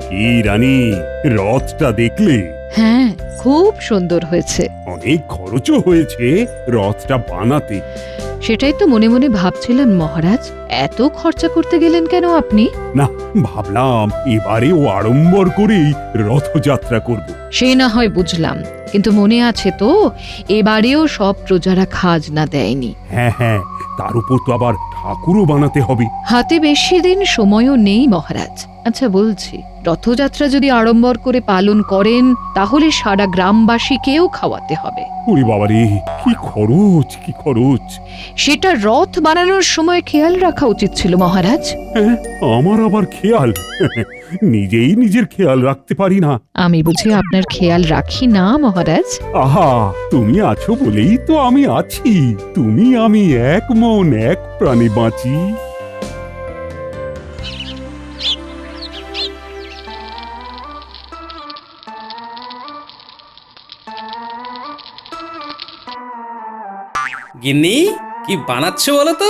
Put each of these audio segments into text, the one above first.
কি রানী, রথটা দেখলে? হ্যাঁ, খুব সুন্দর হয়েছে। অনেক খরচও হয়েছে রথটা বানাতে। সেটাই তো মনে মনে ভাবছিলেন মহারাজ, এত খরচা করতে গেলেন কেন আপনি? না, ভাবলাম এবারেও আড়ম্বর করেই রথযাত্রা করব। সে না হয় বুঝলাম, কিন্তু মনে আছে তো এবারেও সব প্রজারা খাজনা দেয়নি। হ্যাঁ হ্যাঁ, তার উপর তো আবার ঠাকুরও বানাতে হবে। হাতে বেশি দিন সময়ও নেই মহারাজ। আচ্ছা বলছি, রথযাত্রা যদি আড়ম্বর করে পালন করেন তাহলে সারা গ্রামবাসীকেও খাওয়াতে হবে। ওরে বাবারে, কি খরচ, কি খরচ! সেটা রথ বানানোর সময় খেয়াল রাখা উচিত ছিল মহারাজ। হ্যাঁ, আমার আবার খেয়াল? নিজেই নিজের খেয়াল রাখতে পারি না। আমি বুঝি আপনার খেয়াল রাখি না মহারাজ? আহা, তুমি আছো বলেই তো আমি আছি। তুমি আমি এক মন এক প্রাণে বাঁচি। গিন্নি, কি বানাচ্ছো বলো তো?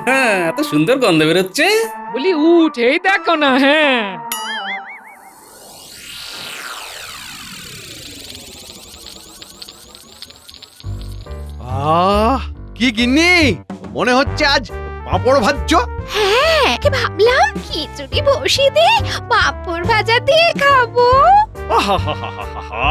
হ্যাঁ, এত সুন্দর গন্ধ বেরোচ্ছে। বলি উঠেই দেখো না। হ্যাঁ, কি গিন্নি, মনে হচ্ছে আজ পাঁপড় ভাজছো? হ্যাঁ, ভাবলাম খিচুড়ি বসিয়ে দিয়ে পাঁপড় ভাজা দিয়ে খাবো। আহাহাহাহাহা!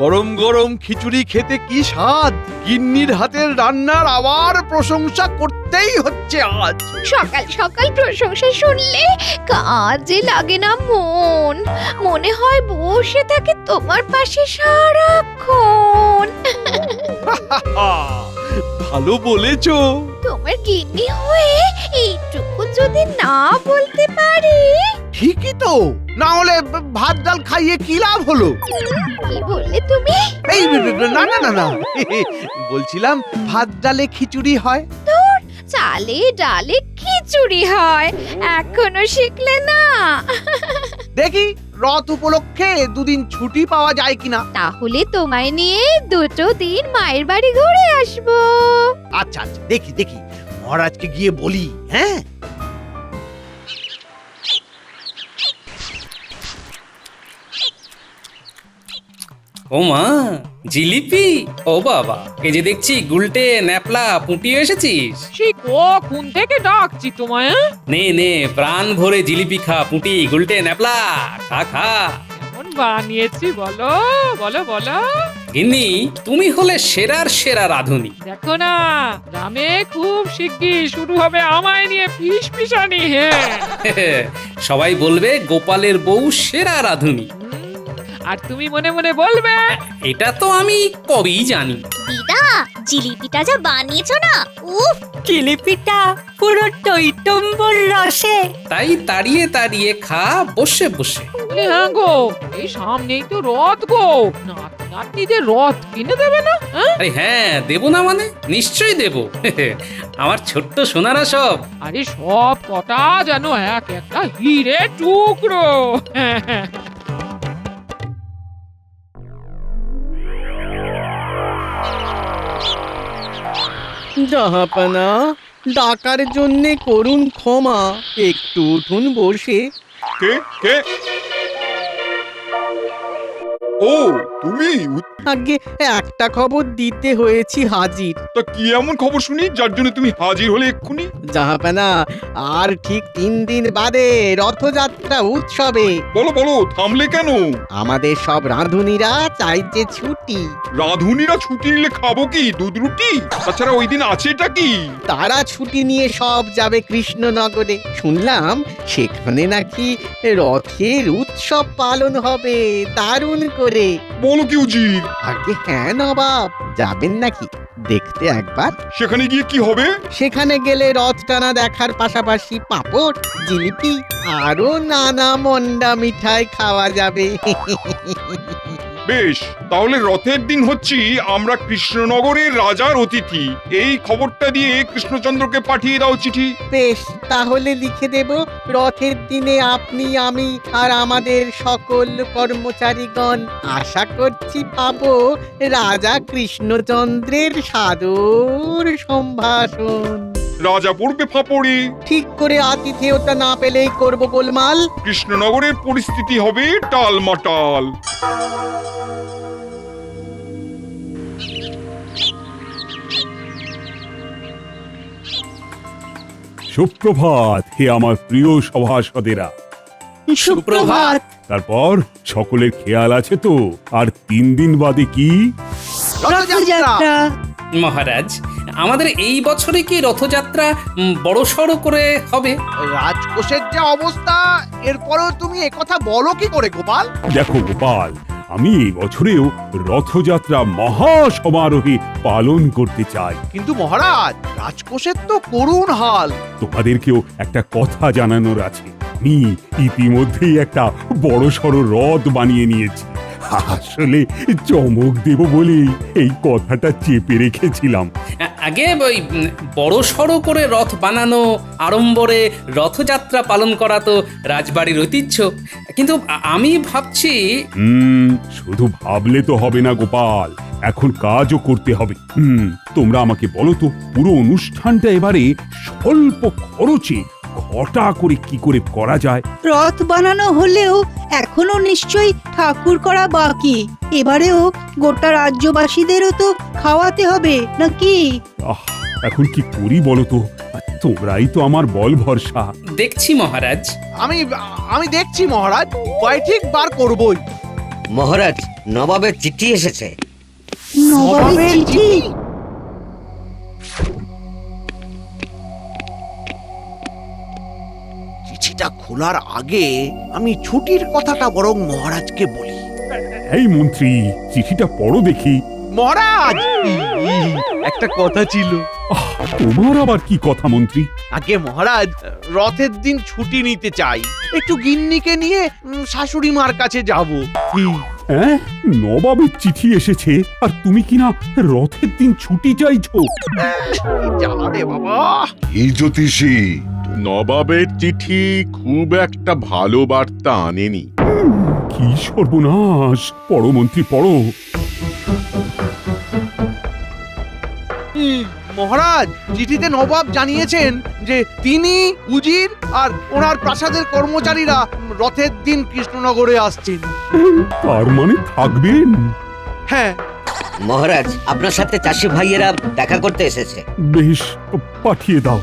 গরম গরম খিচুড়ি খেতে কি স্বাদ! গিন্নির হাতের রান্নার আবার প্রশংসা করতেই হচ্ছে আজ। সকাল সকাল প্রশংসা শুনলে কাজে লাগে না মন, মনে হয় বসে থাকে তোমার পাশে সারাক্ষণ। ভালো বলেছো। তোমার গিন্নি হয়ে এইটুকু যদি না বলতে পারি। ঠিকই তো, না হলে ভাত ডাল খাইয়ে কি লাভ হলো? কি বললে তুমি? এই না না না না, বলছিলাম ভাত ডালে খিচুড়ি হয়। চালে ডালে খিচুড়ি হয়, এখনো শিখলে না? দেখি রথ উপলক্ষে দুদিন ছুটি পাওয়া যায় কিনা। তাহলে তোমায় নিয়ে 2 দিন মায়ের বাড়ি ঘুরে আসবো। আচ্ছা আচ্ছা, দেখি দেখি মহারাজকে গিয়ে বলি। হ্যাঁ, ও মা, জিলিপি! ও বাবা, এই যে দেখছি গুলটে ন্যাপলা পুঁটি এসেছিস। সেই কখন থেকে ডাকছি তোমায়। নে নে, প্রাণ ভরে জিলিপি খা, পুঁটি গুলটে ন্যাপলা খা খা। কেমন বানিয়েছি বলো বলো বলো। গিন্নি, তুমি হলে সেরার সেরা রাঁধুনি। দেখো না, গ্রামে খুব শিগগির শুরু হবে আমায় নিয়ে ফিসফিসানি। হ্যাঁ, সবাই বলবে গোপালের বউ সেরা রাঁধুনি। আর তুমি মনে মনে বলবে এটা তো আমি কবেই জানি। দিদা, জিলিপিটা যা বানিয়েছো না, উফ! জিলিপিটা পুরো টইটম্বর রসে। তাই তাড়িয়ে তাড়িয়ে খা বসে বসে। বলি হ্যাঁ গো, এই সামনেই তো রথ গো, নাতি নাতনিদের রথ কিনে দেবে না? হ্যাঁ, আরে হ্যাঁ, দেবো না মানে? নিশ্চয়ই দেবো। আমার ছোট্ট সোনারা সব। আরে সব কটা যেন এক একটা হিরে টুকরো। জাহাপানা, ডাকার জন্যে করুন ক্ষমা, একটু উঠুন বসে। কে কে? ও, তুমি? আগে একটা খবর দিতে হয়েছি হাজির। তা কি এমন খবর শুনি যার জন্য তুমি হাজির হলে এক্ষুনি? জাহাপানা, আর ঠিক 3 দিন বাদে রথযাত্রা উৎসবে বলো বলো, থামলে কেন? আমাদের সব রাঁধুনিরা চাইছে ছুটি। রাঁধুনিরা ছুটি নিলে খাবো কি, দুধ রুটি? তাছাড়া ওই দিন আছেটা কি? তারা ছুটি নিয়ে সব যাবে কৃষ্ণনগরে। শুনলাম সেখানে নাকি রথের উৎসব পালন হবে দারুণ করে। বলো কি উজির? আগে হ্যাঁ নবাব, যাবেন নাকি দেখতে একবার? সেখানে গিয়ে কি হবে? সেখানে গেলে রথ টানা দেখার পাশাপাশি পাঁপড়, জিলিপি আরো নানা মন্ডা মিঠাই খাওয়া যাবে। বেশ, তাহলে রথের দিন হচ্ছি আমরা কৃষ্ণনগরের রাজার অতিথি। এই খবরটা দিয়ে কৃষ্ণচন্দ্রকে পাঠিয়ে দাও চিঠি। বেশ, তাহলে লিখে দেব, রথের দিনে আপনি, আমি আর আমাদের সকল কর্মচারীগণ আশা করছি পাবো রাজা কৃষ্ণচন্দ্রের সাদর সম্ভাষণ। রাজা পড়বে ফাপড়ে। ঠিক করে আতিথেয়তা না পেলেই করব গোলমাল। কৃষ্ণনগরের পরিস্থিতি হবে টালমাটাল। সুপ্রভাত হে আমার প্রিয় সভাসদেরা। সুপ্রভাত। তারপর সকলের খেয়াল আছে তো? আর 3 দিন বাদে কি? রথযাত্রা। মহারাজ, আমাদের এই বছরে কি রথযাত্রা বড় সড়ো করে হবে? রাজকোষের যা অবস্থা, এরপরেও তুমি একথা বলো কি করে গোপাল? দেখো গোপাল, আমি এই বছরেও রথযাত্রা মহা সমারোহে পালন করতে চাই। কিন্তু মহারাজ, রাজকোষের তো করুণ হাল। তোমাদেরকেও একটা কথা জানানোর আছে। আমি ইতিমধ্যেই একটা বড়সড় রথ বানিয়ে নিয়েছি। আসলে চমক দেব বলেই এই কথাটা চেপে রেখেছিলাম। আগে ওই বড় সড়ো করে রথ বানানো, আড়ম্বরে রথযাত্রা পালন করা তো রাজবাড়ির ঐতিহ্য। কিন্তু আমি ভাবছি শুধু ভাবলে তো হবে না গোপাল, এখন কাজও করতে হবে। তোমরা আমাকে বলো তো, পুরো অনুষ্ঠানটা এবারে স্বল্প খরচে ঘটা করে কি করে করা যায়? রথ বানানো হলেও এখনো নিশ্চয়ই ঠাকুর করা বাকি। এবারেও গোটা রাজ্যবাসীদেরও তো খাওয়াতে হবে নাকি? এখন কি করি বলো তো? আর তোমরাই তো আমার বল ভরসা। দেখছি মহারাজ। আমি দেখছি মহারাজ, উপায় ঠিক বার করবই। মহারাজ, নবাবের চিঠি এসেছে। নবাবের চিঠি? চিঠিটা খোলার আগে আমি ছুটির কথাটা বরং মহারাজকে বলি। এই মন্ত্রী, চিঠিটা পড়ো দেখি। মহারাজ, একটা কথা ছিল। তোমার আবার কি কথা মন্ত্রী? আগে মহারাজ, রথের দিন ছুটি নিতে চাই। একটু গিন্নিকে নিয়ে শাশুড়ি মার কাছে যাব। হ্যাঁ, নবাবের চিঠি এসেছে আর তুমি কিনা রথের দিন ছুটি চাইছো? জ্বালা রে বাবা। এই জ্যোতিষী, নবাবের চিঠি খুব একটা ভালো বার্তা আনেনি। কি সর্বনাশ! পড়ো মন্ত্রী, পড়ো। মহারাজ, চিঠিতে নবাব জানিয়েছেন যে তিনি, উজির আর ওনার প্রাসাদের কর্মচারীরা রথের দিন কৃষ্ণনগরে আসছেন। তার মানে থাকবেন? হ্যাঁ। মহারাজ, আপনার সাথে চাষি ভাইয়েরা দেখা করতে এসেছে। বেশ, পাঠিয়ে দাও।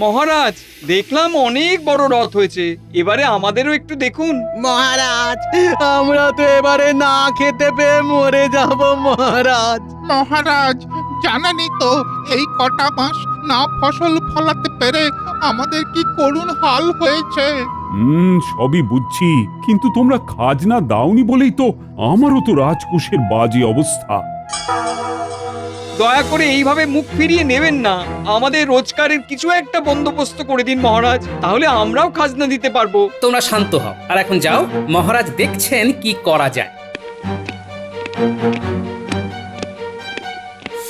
মহারাজ, দেখলাম অনেক বড় রথ হয়েছে, এবারে আমাদেরও একটু দেখুন। মহারাজ, আমরা তো এবারে না খেতে পেয়ে মরে যাব মহারাজ। মহারাজ, জানেনই তো এই কটা মাস না ফসল ফলাতে পেরে আমাদের কি করুণ হাল হয়েছে। সবই বুঝছি, কিন্তু তোমরা খাজনা দাওনি বলেই তো আমারও তো রাজকোষের বাজে অবস্থা। দয়া করে এইভাবে মুখ ফিরিয়ে নেবেন না, আমাদের রোজগারের কিছু একটা বন্দোবস্ত করে দিন মহারাজ, তাহলে আমরাও খাজনা দিতে পারবো। তোমরা শান্ত হও আর এখন যাও, মহারাজ দেখছেন কি করা যায়।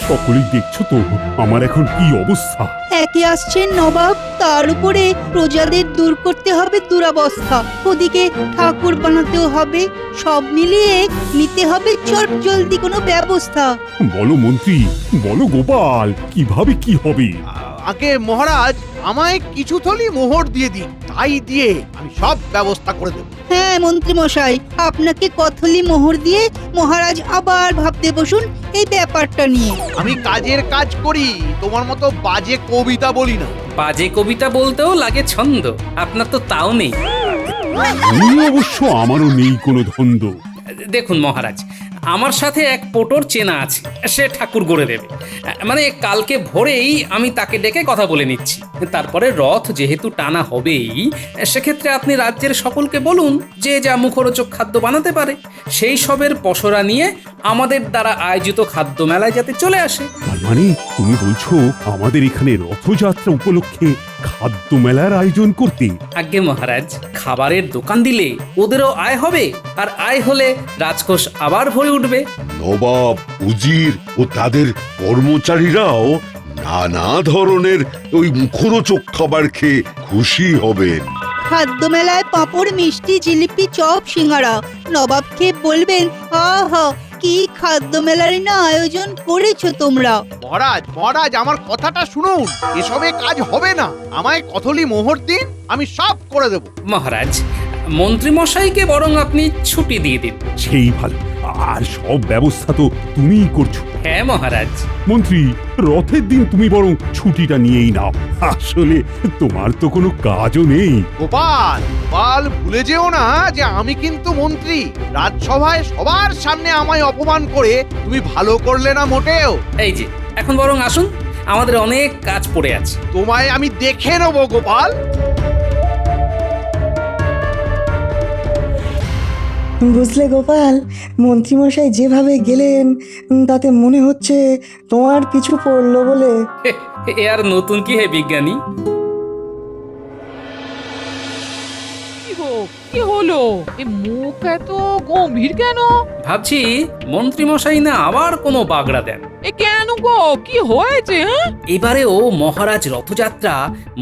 সকলেই দেখছো তো আমার এখন কি অবস্থা। একে আসছেন নবাব, তার উপরে প্রজাদের দূর করতে হবে দুরবস্থা, ওদিকে ঠাকুর বানাতেও হবে, সব মিলিয়ে নিতে হবে চট জলদি কোনো ব্যবস্থা। বলো মন্ত্রী, বলো গোপাল, কিভাবে কি হবে? আগে মহারাজ, আমায় কিছু থলি মোহর দিয়ে দিন, তাই দিয়ে আমি সব ব্যবস্থা করে দেব। হ্যাঁ মন্ত্রী মশাই, আপনাকে কথলি মোহর দিয়ে মহারাজ আবার ভাবতে বসুন এই ব্যাপারটা নিয়ে। আমি কাজের কাজ করি, তোমার মতো বাজে কবিতা বলি না। বাজে কবিতা বলতেও লাগে ছন্দ, আপনার তো তাও নেই। অবশ্য আমারও নেই কোনো ধন্দ। দেখুন মহারাজ, আমার সাথে এক পোটর চেনা আছে, সে ঠাকুর গড়ে দেবে। মানে কালকে ভোরেই আমি তাকে ডেকে কথা বলে নিচ্ছি। তারপরে রথ যেহেতু টানা হবেই, সেক্ষেত্রে আপনি রাজ্যের সকলকে বলুন যে যা মুখরোচক খাদ্য বানাতে পারে সেই সবের পসরা নিয়ে আমাদের দ্বারা আয়োজিত খাদ্য মেলায় যাতে চলে আসে। তার মানে তুমি বলছো আমাদের এখানে রথযাত্রা উপলক্ষে খাদ্য মেলার আয়োজন করতে? আজ্ঞে মহারাজ, খাবারের দোকান দিলে ওদেরও আয় হবে, আর আয় হলে রাজকোষ আবার ভরে উঠবে। নবাব, উজির ও তাদের কর্মচারীরাও নানা ধরনের ওই মুখরোচক খাবার খেয়ে খুশি হবেন। খাদ্য মেলায় পাঁপড়, মিষ্টি, জিলিপি, চপ, সিঙ্গারা। নবাবকে বলবেন, আহা কি খাদ্য মেলার না আয়োজন করেছো তোমরা। মহারাজ মহারাজ আমার কথাটা শুনুন, এসবে কাজ হবে না। আমায় কথলি মোহর দিন, আমি সব করে দেব। মহারাজ, মন্ত্রী মশাইকে বরং আপনি ছুটি দিয়ে দিন। সেই ভালো, আর সব ব্যবস্থা তো তুমিই করছো। হ্যাঁ মহারাজ। মন্ত্রী, রথের দিন তুমি বরং ছুটিটা নিয়েই নাও। আসলে তোমার তো কোনো কাজও নেই। গোপাল গোপাল, ভুলে যেও না যে আমি কিন্তু মন্ত্রী। রাজসভায় সবার সামনে আমায় অপমান করে তুমি ভালো করলে না মোটেও। এই যে এখন বরং আসুন, আমাদের অনেক কাজ পড়ে আছে। তোমায় আমি দেখে নেবো গোপাল। বুঝলে গোপাল, মন্ত্রীমশাই যেভাবে গেলেন তাতে মনে হচ্ছে তোমার কিছু পড়লো বলে। এ আর নতুন কি হে বিজ্ঞানী? কি হলো? এ মুখ এত গম্ভীর কেন? ভাবছি মন্ত্রী মশাই না আবার কোনো বাগড়া দেন। এ কেন গো, কি হয়েছে? এবারেও মহারাজ রথযাত্রা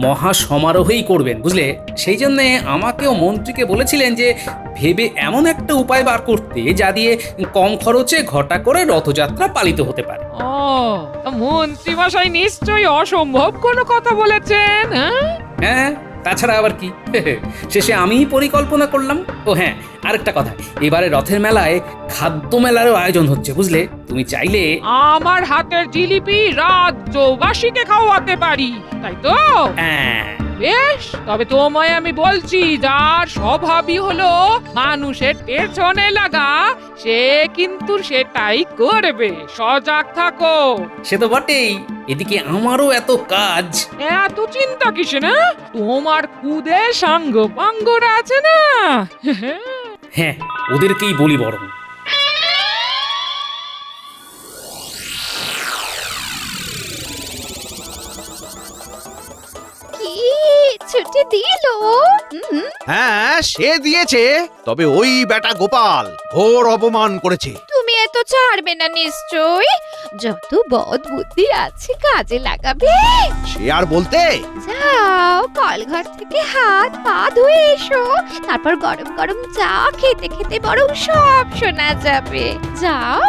মহা সমারোহেই করবেন, বুঝলে? সেই জন্যে আমাকেও মন্ত্রীকে বলেছিলেন যে ভেবে এমন একটা উপায় বার করতে যা দিয়ে কম খরচে ঘটা করে রথযাত্রা পালিত হতে পারে। ও, মন্ত্রী মশাই নিশ্চয়ই অসম্ভব কোনো কথা বলেছেন। হ্যাঁ, তাছাড়া আবার কি? শেষে আমিই পরিকল্পনা করলাম। ও হ্যাঁ, আরেকটা কথা, এবারে রথের মেলায় খাদ্য মেলারও আয়োজন হচ্ছে, বুঝলে? তুমি চাইলে আমার হাতের জিলিপি রাজ্যবাসীকে খাওয়াতে পারি, তাই তো? হ্যাঁ। বেশ, তবে তোমায় আমি বলছি, যার স্বভাবই হলো মানুষের পেছনে লাগা, সে কিন্তু সেটাই করবে। সজাগ থাকো। সে তো বটেই, এদিকে আমারও এত কাজ। এত চিন্তা কিসে না? তোমার খুদে সাঙ্গ পাঙ্গরা আছে না? হ্যাঁ, ওদেরকেই বলি বরং। কি ছুটি দিল? হ্যাঁ সে দিয়েছে, তবে ওই বেটা গোপাল ঘোর অপমান করেছে। তুমি এত ছাড়বে না নিশ্চয়? যত বদ বুদ্ধি আছে কাজে লাগাবে। সে আর বলতে। যাও, কলঘর থেকে হাত পা ধুয়ে এসো, তারপর গরম গরম চা খেতে খেতে বরং সব শোনা যাবে। যাও।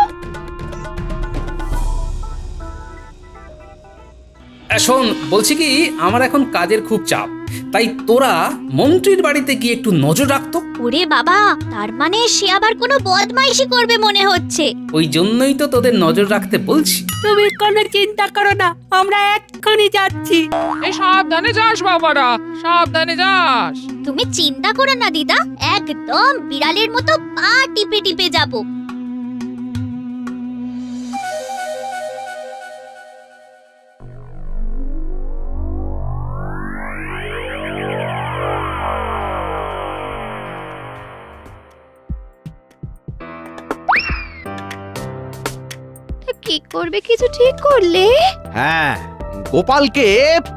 শোন, বলছি কি, আমার এখন কাজের খুব চাপ, তাই তোরা মন্ত্রীর বাড়িতে গিয়ে একটু নজর রাখতো। ওরে বাবা, তার মানে সে আবার কোনো বদমাইশি করবে মনে হচ্ছে। ওই জন্যই তো তোদের নজর রাখতে বলছি। তুমি কোনো চিন্তা করো না, আমরা এক্ষুনি যাচ্ছি। এই সাবধানে যাস বাবারা, সাবধানে যাস। তুমি চিন্তা করো না দিদা, একদম বিড়ালের মতো পা টিপে টিপে যাবো। কি করবে, কিছু ঠিক করলে? হ্যাঁ, গোপালকে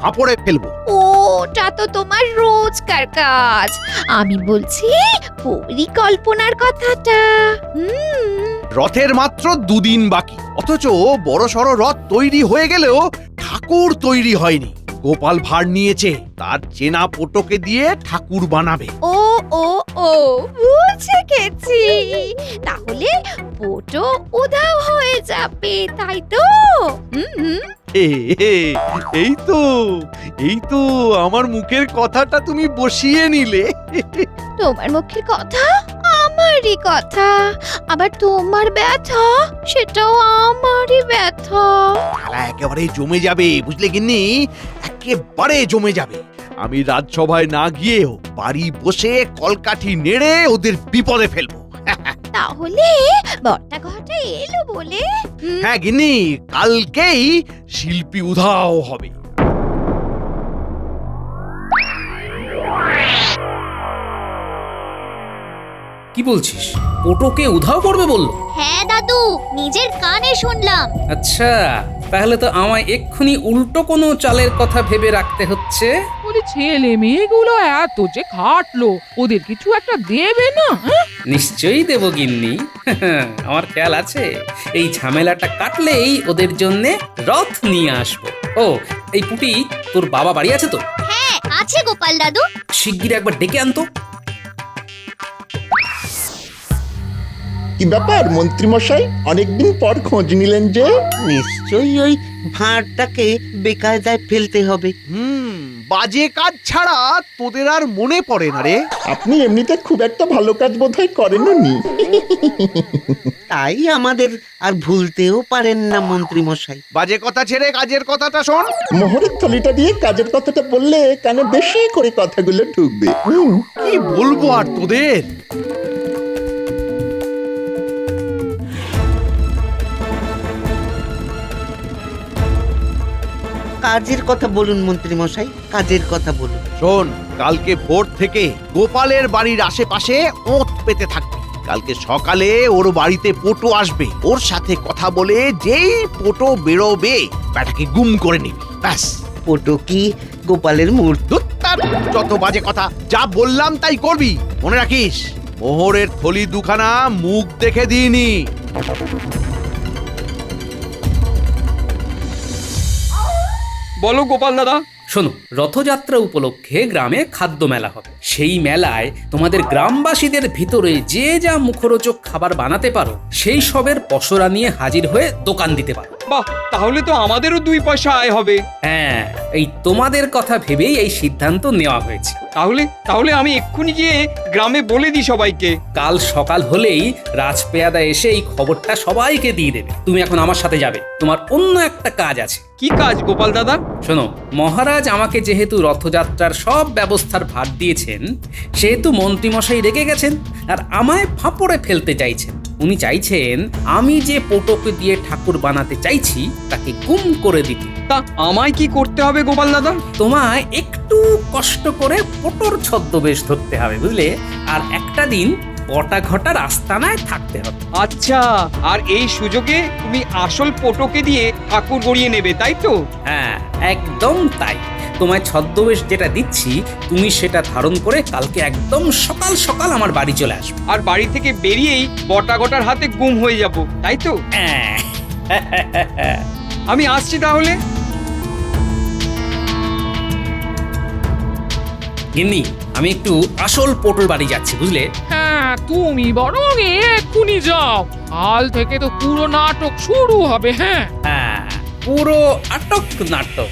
ফাঁপড়ে ফেলবো। ওটা তো তোমার রোজকার কাজ। আমি বলছি পরিকল্পনার কথাটা। রথের মাত্র 2 দিন বাকি, অথচ বড় সড় রথ তৈরি হয়ে গেলেও ঠাকুর তৈরি হয়নি। গোপাল ভার নিয়েছে, তার চেনা পটোকে দিয়ে ঠাকুর বানাবে। ও ও ও, বুঝে গেছি। তাহলে পটো উধাও হয়ে যাবে, তাই তো? এই তো আমার মুখের কথাটা তুমি বসিয়ে নিলে। তোমার মুখের কথা আমারই কথা, আবার তোমার ব্যথা সেটাও আমারই ব্যথা। খেলা একেবারে জমে যাবে, বুঝলে গিন্নি? একেবারে জমে যাবে। আমি রাজসভায় না গিয়েও বাড়ি বসে কলকাঠি নেড়ে ওদের বিপদে ফেলবো। তাহলে বর্তা ঘটা এলো বলে? হ্যাঁ গিন্নি, কালকেই শিল্পী উধাও হবে। কি বলছিস? পটোকে উধাও করবে বললো? হ্যাঁ দাদু, নিজের কানে শুনলাম। আচ্ছা, তাহলে তো আমায় এক্ষুনি উল্টো কোনো চালের কথা ভেবে রাখতে হচ্ছে। বলি, ছেলে মেয়েগুলো এত যে খাটলো, ওদের কিছু একটা দেবে না? নিশ্চয়ই দেব গিন্নি, আমার খেয়াল আছে। এই ঝামেলাটা কাটলেই ওদের জন্য রথ নিয়ে আসবো। ও, এই পুটি, তোর বাবা বাড়ি আছে তো? হ্যাঁ আছে গোপাল দাদু। শিগগির একবার ডেকে আনতো। কি ব্যাপার মন্ত্রীমশাই, অনেকদিন পর খোঁজ নিলেন যে? নিশ্চয়ই ওই ভাঁড়টাকে বেকায়দায় ফেলতে হবে। বাজে কাজ ছাড়া তোদের আর মনে পড়ে না রে। আপনি এমনিতে খুব একটা ভালো কাজ বোধহয় করেননি। তাই আমাদের আর ভুলতেও পারেন না মন্ত্রী মশাই। বাজে কথা ছেড়ে কাজের কথাটা শোন। মোহরের থলিটা দিয়ে কাজের কথাটা বললে কানে বেশি করে কথাগুলো ঢুকবে। কি বলবো আর তোদের। কাজের কথা বলুন মন্ত্রী মশাই, কাজের কথা বলুন। শোন, কালকে ভোর থেকে গোপালের বাড়ির আশেপাশে ওঁত পেতে থাকবি। কালকে সকালে ওর বাড়িতে পোটো আসবে, ওর সাথে কথা বলে যেই পোটো বেরোবে ব্যাটাকে গুম করে নিবি, ব্যাস। পোটো কি গোপালের মূর্তি? যত বাজে কথা, যা বললাম তাই করবি। মনে রাখিস, মোহরের থলি দুখানা মুখ দেখে দিইনি। বলো গোপাল দাদা। শোনো, রথযাত্রা উপলক্ষে গ্রামে খাদ্য মেলা হবে। সেই মেলায় তোমাদের গ্রামবাসীদের ভিতরে যে যা মুখরোচক খাবার বানাতে পারো সেই সবের পসরা নিয়ে হাজির হয়ে দোকান দিতে পারো। বাহ, তাহলে তো আমাদেরও 2 পয়সা আয় হবে। হ্যাঁ, এই তোমাদের কথা ভেবেই এই সিদ্ধান্ত নেওয়া হয়েছে। তাহলে আমি এক্ষুনি গিয়ে গ্রামে বলে দিই সবাইকে। কাল সকাল হলেই রাজপেয়াদা এসে এই খবরটা সবাইকে দিয়ে দেবে। তুমি এখন আমার সাথে যাবে, তোমার অন্য একটা কাজ আছে। কি কাজ গোপাল দাদা? শোনো, মহারাজ আমাকে যেহেতু রথযাত্রার সব ব্যবস্থার ভার দিয়েছেন, সেহেতু মন্ত্রীমশাই রেগে গেছেন আর আমায় ফাঁপড়ে ফেলতে চাইছেন। উনি চাইছেন আমি যে পোটোকে দিয়ে ঠাকুর বানাতে চাইছি তাকে গুম করে দিতে। তা আমায় কি করতে হবে গোপাল দাদা? তোমায় একটু কষ্ট করে পোটোর ছদ্মবেশ ধরতে হবে, বুঝলে? আর একটা দিন বটা ঘটার আস্তানায় থাকতে হবে। আচ্ছা, আর এই সুযোগে তুমি আসল পোটোকে দিয়ে ঠাকুর গড়িয়ে নেবে, তাই তো? হ্যাঁ, একদম তাই। তোমায় ছদ্মবেশ যেটা দিচ্ছি তুমি সেটা ধারণ করে কালকে একদম সকাল সকাল আমার বাড়ি চলে আসবে। আর বাড়ি থেকে বেরিয়েই বটা ঘটার হাতে গুম হয়ে যাব, তাই তো? আমি আসছি তাহলে। গিন্নি, আমি একটু আসল পোটোর বাড়ি যাচ্ছি, বুঝলে? হ্যাঁ, তুমি বরং এক্ষুনি যাও। কাল থেকে তো পুরো নাটক শুরু হবে। হ্যাঁ হ্যাঁ, পুরো আটক নাটক।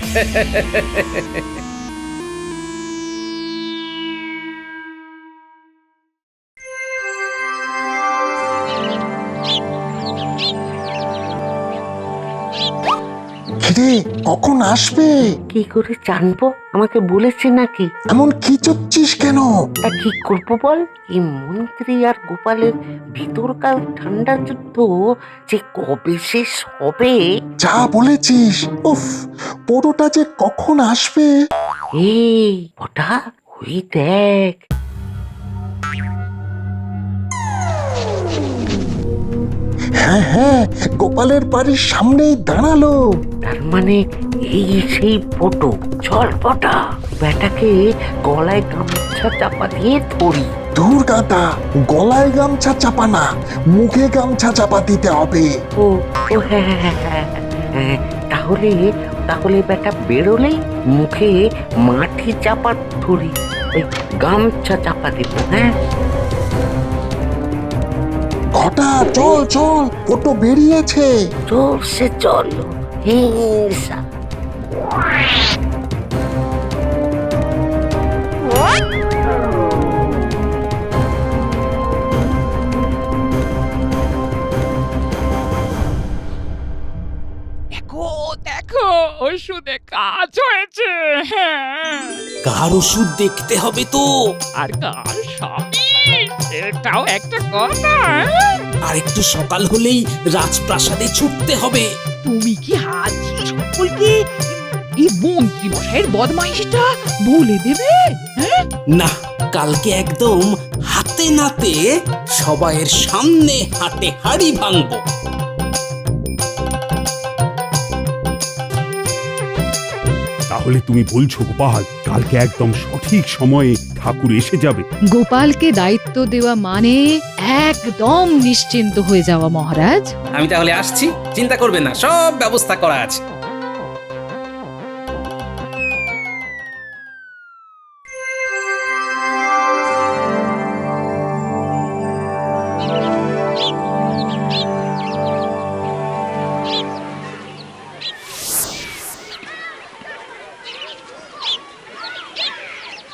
কিরে, কখন আসবে? কি করে জানবো? আমাকে বলেছে নাকি? এমন খিচুচ্ছিস কেন? তা কি করবো বল? এই মন্ত্রী আর গোপালের ভিতরকার ঠান্ডা যুদ্ধ যে কবে শেষ হবে। যা বলেছিস। উফ, পোড়োটা যে কখন আসবে। এই ওটা, ওই দেখ। হ্যাঁ হ্যাঁ, গোপালের বাড়ির সামনেই দাঁড়ালো। তার মানে এই সেই ফটো। চল পটা, বেটাকে গলায় গামছা চাপা দিয়ে ধরি। দূর গাদা, গলায় গামছা চাপা না, মুখে গামছা চাপা দিতে হবে। ও ও হ্যাঁ হ্যাঁ হ্যাঁ হ্যাঁ, তাহলে বেটা বেরোলেই মুখে মাটি চাপা ধরি, ওই গামছা চাপা দিব। হ্যাঁ ঘটা, চল চল, ফটো বেরিয়েছে। চল সে চলো। হিংসা দেখো, ওষুধে কাজ হয়েছে। কার ওষুধ দেখতে হবে তো। আর কাল সবই, এটাও একটা কথা। আর একটু সকাল হলেই রাজপ্রাসাদে ছুটতে হবে। তুমি কি আজই সকলকে এই মন্ত্রী মশাইয়ের বদমাইশিটা বলে দেবে? না, কালকে একদম হাতে নাতে সবাইয়ের সামনে হাটে হাড়ি ভাঙবো। তাহলে তুমি বলছো গোপাল, কালকে একদম সঠিক সময়ে ঠাকুর এসে যাবে? গোপালকে দায়িত্ব দেওয়া মানে একদম নিশ্চিন্ত হয়ে যাওয়া মহারাজ। আমি তাহলে আসছি, চিন্তা করবেন না, সব ব্যবস্থা করা আছে।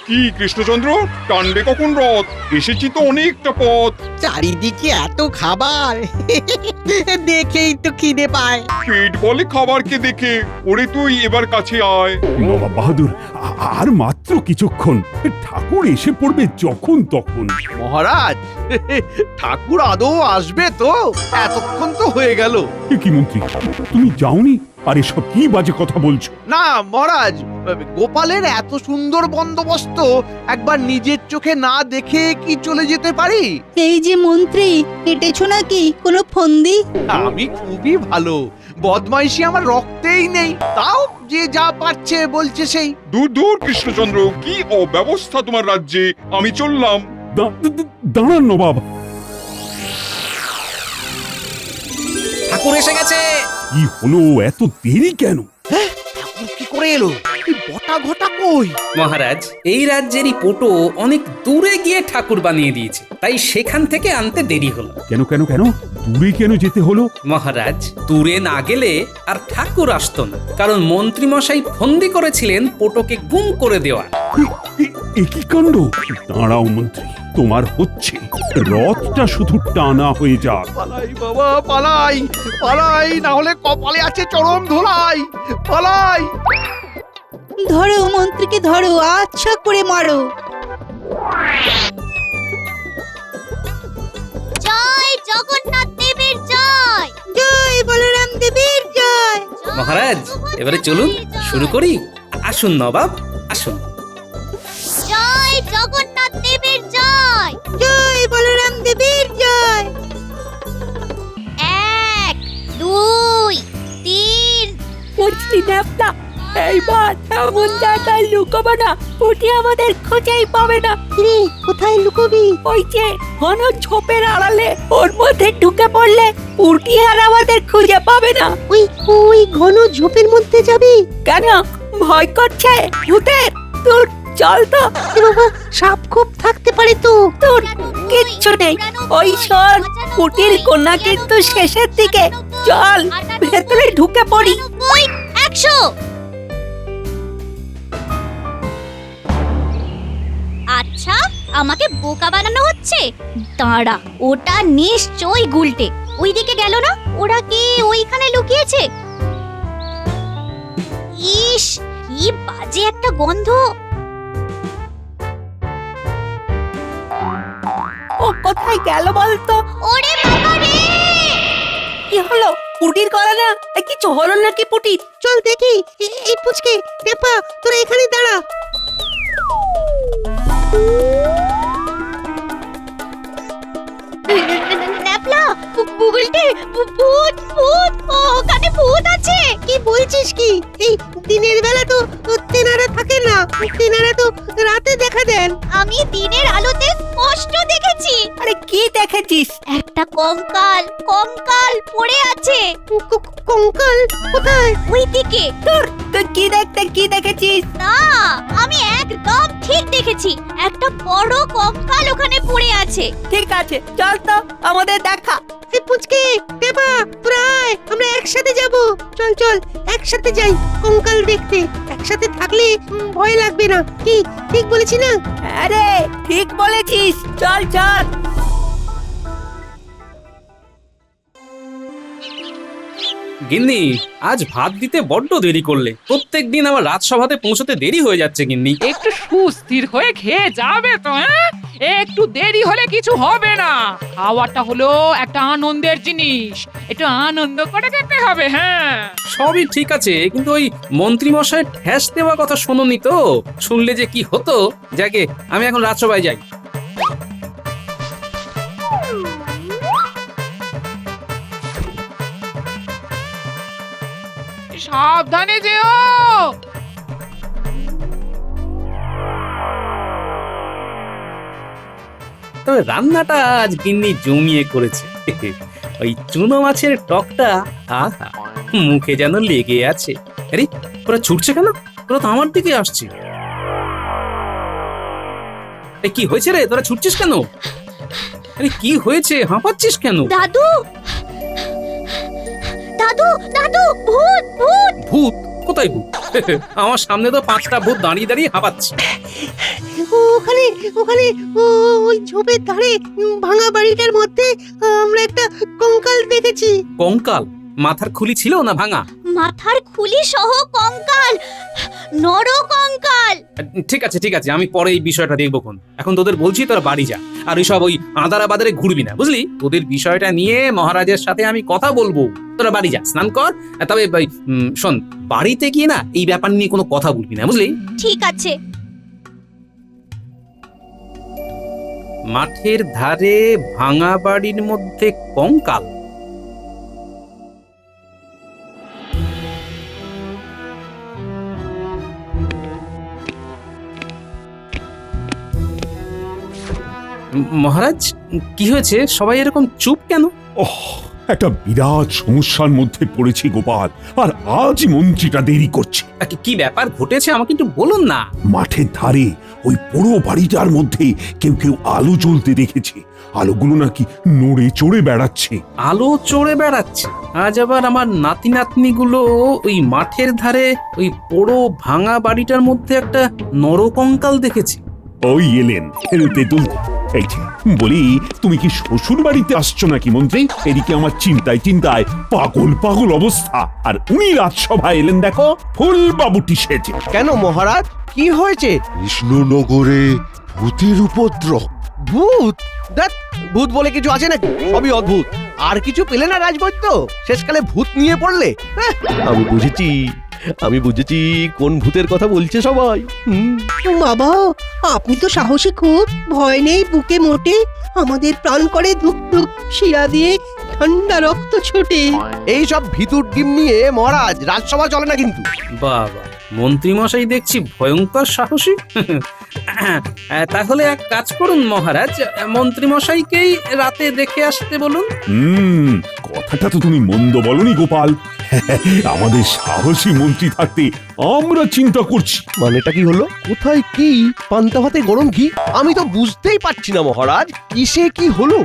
কি কৃষ্ণচন্দ্র, টানবে কখন রথ? এসেছি তো অনেকটা পথ। চারিদিকে এত খাবার দেখেই তো খিদে পায়। পেট বলে খাবারকে দেখে। ওরে তুই এবার কাছে আয়। বাবা বাহাদুর, আর মাত্র কিছুক্ষণ, ঠাকুর এসে পড়বে যখন তখন। মহারাজ, ঠাকুর আদৌ আসবে তো? এতক্ষণ তো হয়ে গেল। এ কি মন্ত্রী, তুমি যাওনি? আর এসব কি বাজে কথা বলছো? না মহারাজ, গোপালের এত সুন্দর বন্দোবস্ত একবার নিজের চোখে না দেখে কি চলে যেতে পারি? এই যে মন্ত্রী, কেটেছো নাকি কোনো ফন্দি? আমি খুবই ভালো, বদমাইশি আমার রক্তেই নেই। তাও যে যা পাচ্ছে বলছে সেই। দূর দূর কৃষ্ণচন্দ্র, কি অব্যবস্থা তোমার রাজ্যে। আমি চললাম। দাঁড়ান নবাব। ঠাকুর এসে গেছে। কি হলো, এত দেরি কেন? কি করে এলো? বটা ঘটা কই? মহারাজ, এই রাজ্যেরই পোটো অনেক দূরে গিয়ে ঠাকুর বানিয়ে দিয়েছে, তাই সেখান থেকে আনতে দেরি হলো। কেন কেন কেন দূরে কেন যেতে হলো? মহারাজ, দূরে না গেলে আর ঠাকুর আসতো না, কারণ মন্ত্রী মশাই ফন্দি করেছিলেন পোটোকে গুম করে দেওয়া। এ কি কাণ্ড! দাঁড়াও মন্ত্রী, তোমার হচ্ছে, রথটা শুধু টানা হয়ে যাক। পালাই বাবা, পালাই পালাই, না হলে কপালে আছে চরম ধোলাই। পালাই। ধরো মন্ত্রীকে, ধরো, আচ্ছা করে মারো। জয় জগন্নাথ দেবের জয়। জয় বলরাম দেবের জয়। মহারাজ, এবারে চলুন শুরু করি। আসুন নবাব, আসুন। জয় জগন্নাথ দেবের জয়। জয় বলরাম দেবের জয়। 1 2 3। বুঝলি না, এইবার এমন জায়গায় লুকোবো না, পুটি আমাদের খোঁজেই পাবে না। রে, কোথায় লুকোবি? ওই যে ঘন ঝোপের আড়ালে, ওর মধ্যে ঢুকে পড়লে পুটি আর আমাদের খুঁজে পাবে না। ওই ওই ঘন ঝোপের মধ্যে যাবি? কেন, ভয় করছে ভূতের? তোর চল তো। বাবা, সাপ খুব থাকতে পারে তো। তোর কিচ্ছু নেই। ওই শোন, পুটির কন্যা কিন্তু শেষের দিকে। চল ভেতরে ঢুকে পড়ি। 100। আচ্ছা, আমাকে বোকা বানানো হচ্ছে। দাঁড়া, ওটা নিশ্চয়ই গুলটে। ওইদিকে গেল না? ওরা কি ওইখানে লুকিয়েছে? ইস, কি বাজে একটা গন্ধ। ও কোথায় গেল বলতো? ওরে বাবা রে! কি হলো? পুটির গলা না? কিছু হলো নাকি পুটির? চল দেখি। এই পুচকে, টেপা, তোরা এখানে দাঁড়া। ন্যাপলা, গুগলটে, ভূত ভূত, ওখানে ভূত আছে। কি বলছিস কি? এই দিনের বেলা তো তেনারা থাকে না, তেনারা তো রাতে দেখা দেন। আমি দিনের আলোতে স্পষ্ট দেখেছি। আরে কি দেখেছিস? একটা কঙ্কাল, কঙ্কাল পড়ে আছে। কঙ্কাল কোথায়? ওইদিকে। তোর কি দেখেছিস? না, আমি একদম ঠিক দেখেছি। একটা বড় কঙ্কাল ওখানে পড়ে আছে। ঠিক আছে, চল তো, আমাদের দেখা। এই পুচকে, টেপা, তোরা আয়, আমরা একসাথে যাব। চল চল, একসাথে যাই কঙ্কাল দেখতে। একসাথে থাকলে ভয় লাগবে না। কি ঠিক বলেছি না? আরে ঠিক বলেছিস, চল চল। গিন্নি, আজ ভাত দিতে বড্ড দেরি করলে। প্রত্যেকদিন আমার রাজসভাতে পৌঁছতে দেরি হয়ে যাচ্ছে গিন্নি। একটু সুস্থির হয়ে খেয়ে যাবে তো, হ্যাঁ? একটু দেরি হলে কিছু হবে না। খাওয়াটা হলো একটা আনন্দের জিনিস, একটু আনন্দ করে খেতে হবে। হ্যাঁ, সবই ঠিক আছে, কিন্তু ওই মন্ত্রী মশাই ঠ্যাস দেওয়ার কথা শোনোনি তো? শুনলে যে কি হতো। যাকে, আমি এখন রাজসভায় যাই। সাবধানে যেও। তবে রান্নাটা আজ গিন্নি জমিয়ে করেছে। ওই চুনো মাছের টকটা, আহা, মুখে যেন লেগে আছে। আরে, ওরা ছুটছে কেন? ওরা তো আমার দিকে আসছে। কি হয়েছে রে, তোরা ছুটছিস কেন? আরে কি হয়েছে, হাঁপাচ্ছিস কেন? দাদু, দাদু, দাদু, ভূত ভূত। ভূত? কোথায় ভূত? আমার সামনে তো 5টা ভূত দাঁড়িয়ে দাঁড়িয়ে হাঁপাচ্ছে। ওখানে ওখানে ওই ঝোপের ধারে ভাঙা বাড়িটার মধ্যে আমরা একটা কঙ্কাল দেখেছি। কঙ্কাল? মাথার খুলি ছিল না ভাঙা? মাথার খুলি সহ কঙ্কাল, নর কঙ্কাল। ঠিক আছে ঠিক আছে, আমি পরে এই বিষয়টা দেখবো কোন। এখন তোদের বলছি তোরা বাড়ি যা, আর ওইসব ওই আদারা বাদারে ঘুরবি না, বুঝলি? তোদের বিষয়টা নিয়ে মহারাজের সাথে আমি কথা বলবো। তোরা বাড়ি যা, স্নান কর। তবে শোন, বাড়িতে গিয়ে না এই ব্যাপার নিয়ে কোনো কথা বলবি না, বুঝলি? ঠিক আছে। মাঠের ধারে ভাঙা বাড়ির মধ্যে কঙ্কাল। মহারাজ, কি হয়েছে? সবাই এরকম চুপ কেন? একটা বিরাট সমস্যার মধ্যে পড়েছি গোপাল, আর আজ মন্ত্রীটা দেরি করছে। কি ব্যাপার ঘটেছে আমাকে একটু বলুন না। মাঠের ধারে ওই পুরো বাড়িটার মধ্যে কেউ কেউ আলো জ্বলতে দেখেছে। আলোগুলো নাকি নড়ে চড়ে বেড়াচ্ছে। আলো চড়ে বেড়াচ্ছে? আজ আবার আমার নাতি নাতনিগুলো ওই মাঠের ধারে ওই পুরো ভাঙা বাড়িটার মধ্যে একটা নরকঙ্কাল দেখেছে। ওই এলেন তেঁতুল। এই যে বলি, তুমি কি শ্বশুর বাড়িতে আসছো নাকি মন্ত্রী? এদিকে আমার চিন্তায় চিন্তায় পাগল পাগল অবস্থা, আর উনি রাজসভায় এলেন দেখো ফুল বাবুটি সেজে। কেন মহারাজ, কি হয়েছে? কৃষ্ণনগরে ভূতের উপদ্রব। ভূত? দেখ, ভূত বলে কিছু আছে নাকি? সবই অদ্ভুত। আর কিছু পেলে না রাজবৈদ্য? শেষকালে ভূত নিয়ে পড়লে। আমি বুঝেছি কোন ভূতের কথা বলছে সবাই। বাবা, আপনি তো সাহসী খুব, ভয় নেই বুকে মোটে। আমাদের প্রাণ করে ধুক ধুক, শিরা দিয়ে ঠান্ডা রক্ত ছোটে। এই সব ভিতুর ডিম নিয়ে মহারাজ রাজসভা চলে না কিন্তু। বাবা, মন্ত্রী মশাই দেখছি ভয়ঙ্কর সাহসী। তাহলে এক কাজ করুন মহারাজ, মন্ত্রী মশাইকেই রাতে দেখে আসতে বলুন। কথাটা তো তুমি মন্দ বলনি গোপাল। আমাদের সাহসী মন্ত্রী থাকতে আমরা চিন্তা করছি। মানেটা কি হলো? কোথায় কি? পান্তা ভাতে গরম ঘি? আমি তো বুঝতেই পারছি না মহারাজ, কিসে কি হলো?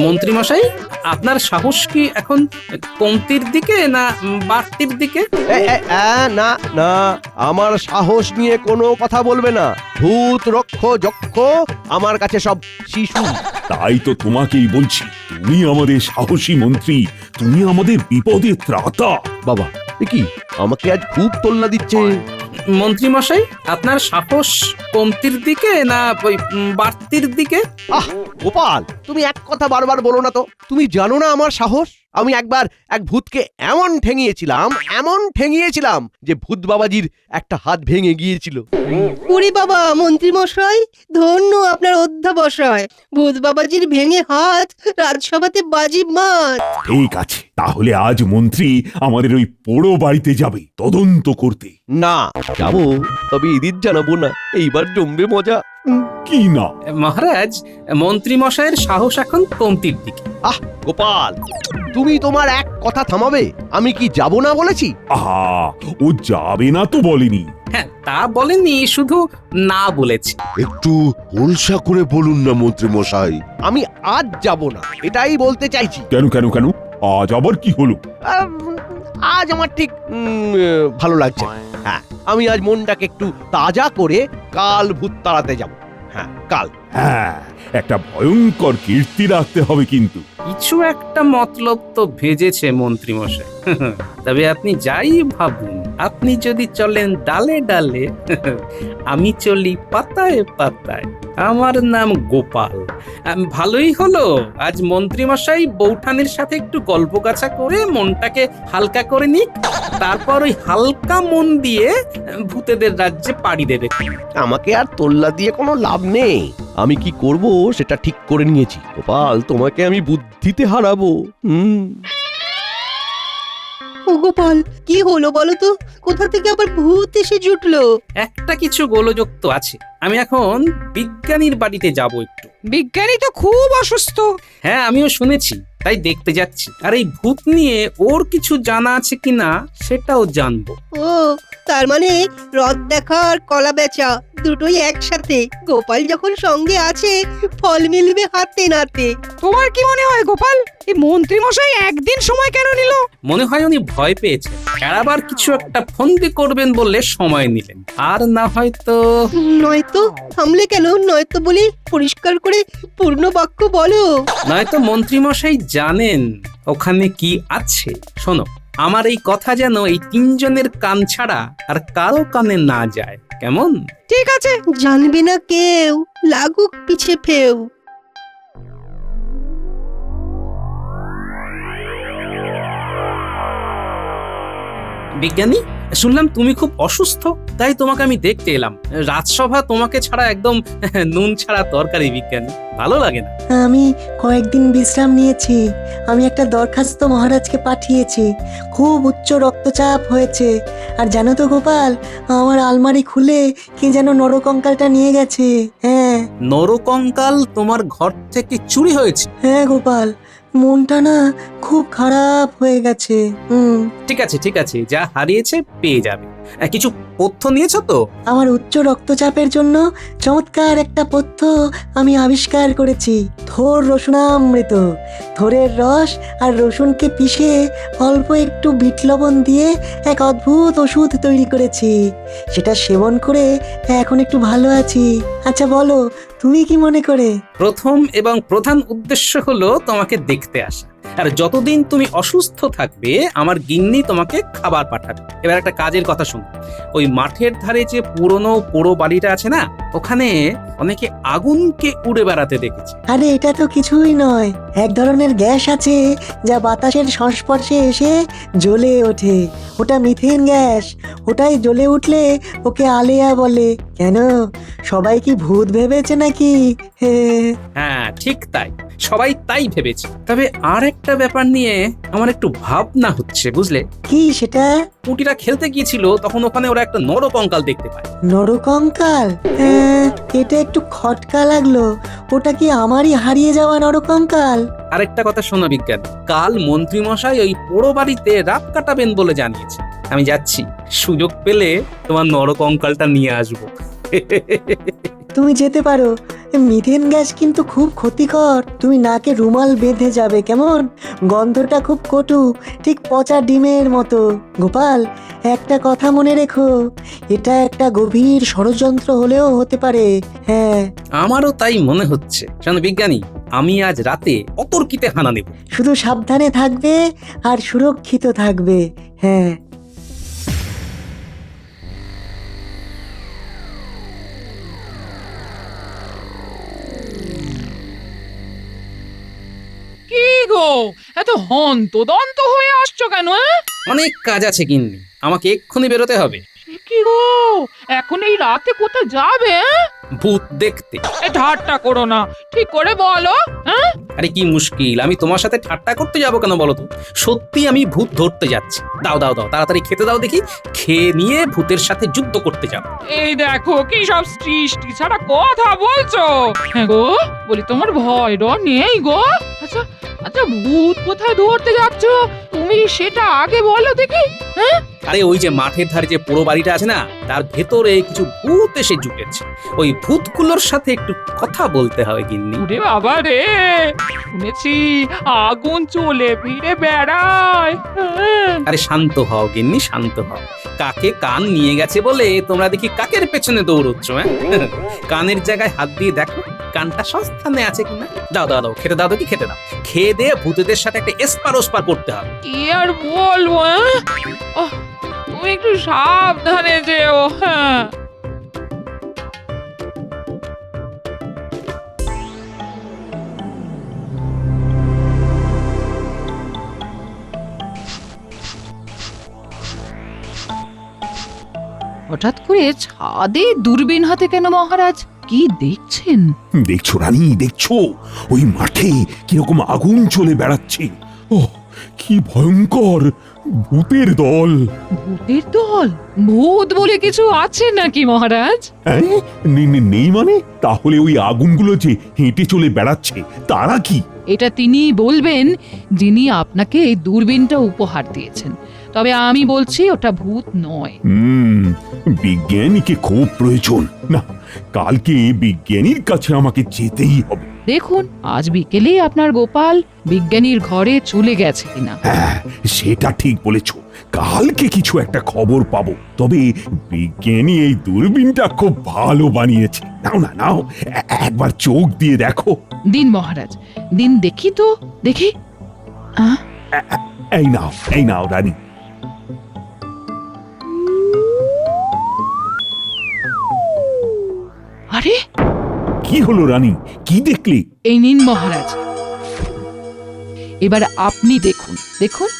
মন্ত্রী মশাই, আপনার সাহস কি এখন কমতির দিকে না বাড়তির দিকে? না না, আমার সাহস নিয়ে কোনো কথা বলবে না। ভূত রক্ষ যক্ষ আমার কাছে সব শিশু। তাই তো তোমাকেই বলছি, তুমি আমাদের সাহসী মন্ত্রী, তুমি আমাদের বিপদে ত্রাতা। বাবা, কি আমাকে আজ খুব তোল্লা দিচ্ছে। মন্ত্রী মশাই, আপনার সাহস কমতির দিকে না ওই বাড়তির দিকে? গোপাল, তুমি এক কথা বারবার বলো না তো। তুমি জানো না আমার সাহস? আমি একবার এক ভূতকে এমন ঠেঙিয়েছিলাম যে ভূত বাবাজির একটা হাত ভেঙে গিয়েছিল। ওরে বাবা, মন্ত্রী মশাই ধন্য আপনার অধ্যাবসায়। ভূত বাবাজির ভেঙে হাত রাজসভাতে বাজি মার। ঠিক আছে, তাহলে আজ মন্ত্রী আমাদের ওই পোড়ো বাড়িতে যাবে তদন্ত করতে। না যাবো, তবে এদিন জানাবো না। এইবার জমবে মজা। কি না মহারাজ, মন্ত্রী মশাইয়ের সাহস এখন কমতির দিকে। গোপাল, তুমি তোমার এক কথা থামাবে? আমি কি যাব না বলেছি? ও যাবে না তো বলেনি। হ্যাঁ, তা বলেনি, শুধু না বলেছি। একটু হোলসা করে বলুন না মন্ত্রী মশাই। আমি আজ যাব না, এটাই বলতে চাইছি। কেন কেন কেন? আজ আবার কি হলো? আজ আমার ঠিক ভালো লাগছে। হ্যাঁ, আমি আজ মনটাকে একটু তাজা করে কাল ভূত তাড়াতে যাব। হ্যাঁ, কাল। হ্যাঁ, একটা ভয়ঙ্কর কীর্তি রাখতে হবে কিন্তু। কিছু একটা মতলব তো ভেজেছে মন্ত্রী মশাই। তবে আপনি যাই ভাবুন, আপনি যদি চলেন ডালে ডালে, আমি চলি পাতায় পাতায়। আমার নাম গোপাল। ভালোই হলো আজ মন্ত্রী মশাই বৌঠানের সাথে একটু গল্প গাছা করে মনটাকে হালকা করে নিক, তারপর ওই হালকা মন দিয়ে ভূতেদের রাজ্যে পাড়ি দেবে। আমাকে আর তোল্লা দিয়ে কোনো লাভ নেই। আমি কি করব সেটা ঠিক করে নিয়েছি। গোপাল, তোমাকে আমি বুদ্ধিতে হারাবো। ও গোপাল, কি হলো বলো তো? কোথা থেকে আবার ভূত এসে জুটলো? একটা কিছু গোলযোগ তো আছে। আমি এখন বিজ্ঞানীর বাড়িতে যাব একটু। বিজ্ঞানী তো খুব অসুস্থ। হ্যাঁ, আমিও শুনেছি, তাই দেখতে যাচ্ছি। আর এই ভূত নিয়ে ওর কিছু জানা আছে কিনা সেটাও জানবো। ও তার মানে রথ দেখা আর কলা বেচা দুটোই একসাথে। গোপাল যখন সঙ্গে আছে ফল মিলবে হাতে নাতে। তোমার কি মনে হয় গোপাল, এই মন্ত্রী মশাই একদিন সময় কেন নিল? মনে হয় উনি ভয় পেয়েছেন, আবার কিছু একটা ফন্দি করবেন বললে সময় নিলেন, আর না হয়তো নয়তো থামলে কেন? নয়তো বলে পরিষ্কার করে পূর্ণ বাক্য বলো। নয়তো মন্ত্রীমশাই জানেন ওখানে কি আছে। শোনো, আমার এই কথা যেন এই তিনজনের কান ছাড়া আর কারো কানে না যায়, কেমন? ঠিক আছে, জানবে না কেউ, লাগুক পিছে ফেউ। বিজ্ঞানী, শুনলাম তুমি খুব অসুস্থ, তাই তোমাকে আমি দেখতে এলাম। রাজসভা তোমাকে ছাড়া একদম নুন ছাড়া তরকারি। বিজ্ঞানী, ভালো লাগে না? আমি কয়েকদিন বিশ্রাম নিয়েছি। আমি একটা দরখাস্ত মহারাজকে পাঠিয়েছি। খুব উচ্চ রক্তচাপ হয়েছে। আর জানো তো গোপাল, আমার আলমারি খুলে কে যেন নরকঙ্কালটা নিয়ে গেছে। হ্যাঁ, নরকঙ্কাল তোমার ঘর থেকে চুরি হয়েছে? হ্যাঁ গোপাল, মনটা না খুব খারাপ হয়ে গেছে। ঠিক আছে ঠিক আছে, যা হারিয়েছে পেয়ে যাবে। কিছু পথ্য নিয়েছো তো? আমার উচ্চ রক্তচাপের জন্য চমৎকার একটা পথ্য আমি আবিষ্কার করেছি। থোর রসুনামৃত। থোরের রস আর রসুনকে পিষে অল্প একটু বিট লবণ দিয়ে এক অদ্ভুত ওষুধ তৈরি করেছি। সেটা সেবন করে এখন একটু ভালো আছি। আচ্ছা বলো, তুমি কি মনে করে? প্রথম এবং প্রধান উদ্দেশ্য হলো তোমাকে দেখতে আসা। আর যতদিন তুমি অসুস্থ থাকবে আমার গিন্নি তোমাকে খাবার পাঠাবে। এবার একটা কাজের কথা শুনো, ওই মাঠের ধারে যে পুরনো পোড়ো বাড়িটা আছে না, ওখানে অনেকে আগুনকে উড়ে বেড়াতে দেখেছে। আরে এটা তো কিছুই নয়, এক ধরনের গ্যাস আছে যা বাতাসের সংস্পর্শে এসে জ্বলে ওঠে। ওটা মিথেন গ্যাস। ওটাই জ্বলে উঠলে ওকে আলেয়া বলে। কেন, সবাই কি ভূত ভেবেছে নাকি? হ্যাঁ ঠিক তাই, সবাই তাই ভেবেছে। তবে আর একটা ব্যাপার নিয়ে আমার একটু ভাবনা হচ্ছে, বুঝলে? কি সেটা? পুটিরা খেলতে গিয়েছিল, তখন ওখানে ওরা একটা নরকঙ্কাল দেখতে পায়। নরকঙ্কাল? এটা একটু খটকা লাগলো। ওটা কি আমারই হারিয়ে যাওয়া নরকঙ্কাল? আরেকটা কথা শোনো বিজ্ঞান, কাল মন্ত্রীমশাই ওই পোড়ো বাড়িতে রাত কাটাবেন বলে জানিয়েছে। আমি যাচ্ছি, সুযোগ পেলে তোমার নরকঙ্কালটা নিয়ে আসবো। তুমি যেতে পারো, মিথেন গ্যাস কিন্তু খুব ক্ষতিকর। তুমি নাকে রুমাল বেঁধে যাবে, কেমন? গন্ধটা খুব কটু, ঠিক পচা ডিমের মতো। গোপাল, একটা কথা মনে রেখো, এটা একটা গভীর ষড়যন্ত্র হলেও হতে পারে। হ্যাঁ, আমারও তাই মনে হচ্ছে। শোনো বিজ্ঞানী, আমি আজ রাতে অতর্কিতে হানা নেব। শুধু সাবধানে থাকবে আর সুরক্ষিত থাকবে। হ্যাঁ। কি গো, এত হন্তদন্ত হয়ে আসছো কেন? অনেক কাজ আছে গিন্নি, আমাকে এক্ষুনি বেরোতে হবে। কি গো, এখন এই রাতে কোথায় যাবে? ভূত দেখতে। ঠাট্টা করো না, ঠিক করে বলো। আরে কি মুশকিল, আমি তোমার সাথে ঠাট্টা করতে যাবো কেন বলো তো? সত্যি আমি ভূত ধরতে যাচ্ছি। দাও দাও দাও, তাড়াতাড়ি খেতে দাও দেখি। খেয়ে নিয়ে ভূতের সাথে যুদ্ধ করতে যাবো। এই দেখো কি সব সৃষ্টি ছাড়া কথা বলছো। হ্যাঁ গো, বলি তোমার ভয় ডর নেই গো? আচ্ছা আচ্ছা, ভূত কোথায় ধরতে যাচ্ছ তুমি সেটা আগে বলো দেখি। হ্যাঁ, আরে ওই যে মাঠের ধারে যে পুরো বাড়িটা আছে না, তার ভেতরে কিছু ভূত এসে জুটেছে। ওই ভূতগুলোর সাথে একটু কথা বলতে হবে গিন্নি। ওরে বাবা রে, শুনেছি আগুন চলে ফিরে বেড়ায়। আরে শান্ত হও গিন্নি, শান্ত হও। কাকে কান নিয়ে গেছে বলে তোমরা দেখি কাকের পেছনে দৌড়চ্ছ। হ্যাঁ, কানের জায়গায় হাত দিয়ে দেখো কানটা সস্থানে আছে কিনা। দাও দাও দাও, খেতে দাও দেখি, খেতে দাও। খেয়ে দিয়ে ভূতেদের সাথে একটা এসপার ওসপার করতে হবে। কি আর বলবো, তুমি একটু সাবধানে যেও। হ্যাঁ, হঠাৎ করে ছাদে দূরবীন হাতে কেন মহারাজ? কি দেখছেন? দেখছো রানী, দেখছো ওই মাঠে কিরকম আগুন চলে বেড়াচ্ছে। ও কি ভয়ঙ্কর! ভূতের দল। ভূতের দল? ভূত বলে কিছু আছে নাকি মহারাজ? নেই মানে? তাহলে ওই আগুনগুলো যে হেঁটে চলে বেড়াচ্ছে তারা কি? এটা তিনি বলবেন যিনি আপনাকে এই দূরবীনটা উপহার দিয়েছেন। তবে আমি বলছি ওটা ভূত নয়। বিজ্ঞানীকে খুব প্রয়োজন। না, কালকে বিজ্ঞানীর কাছে আমাকে যেতেই হবে। দেখুন আজ বিকেলে আপনার গোপাল বিজ্ঞানীর ঘরে চলে গেছে কিনা। হ্যাঁ, সেটা ঠিক বলেছ। কালকে কিছু একটা খবর পাবো। তবে বিজ্ঞানী এই দূরবীনটা খুব ভালো বানিয়েছে। নাও না, নাও, একবার চোখ দিয়ে দেখো। দিন মহারাজ, দিন দেখি তো, দেখি। এই নাও, এই নাও রানী। আরে কি হলো রানী, কি দেখলি? এই নিন মহারাজ, এবার আপনি দেখুন, দেখুন।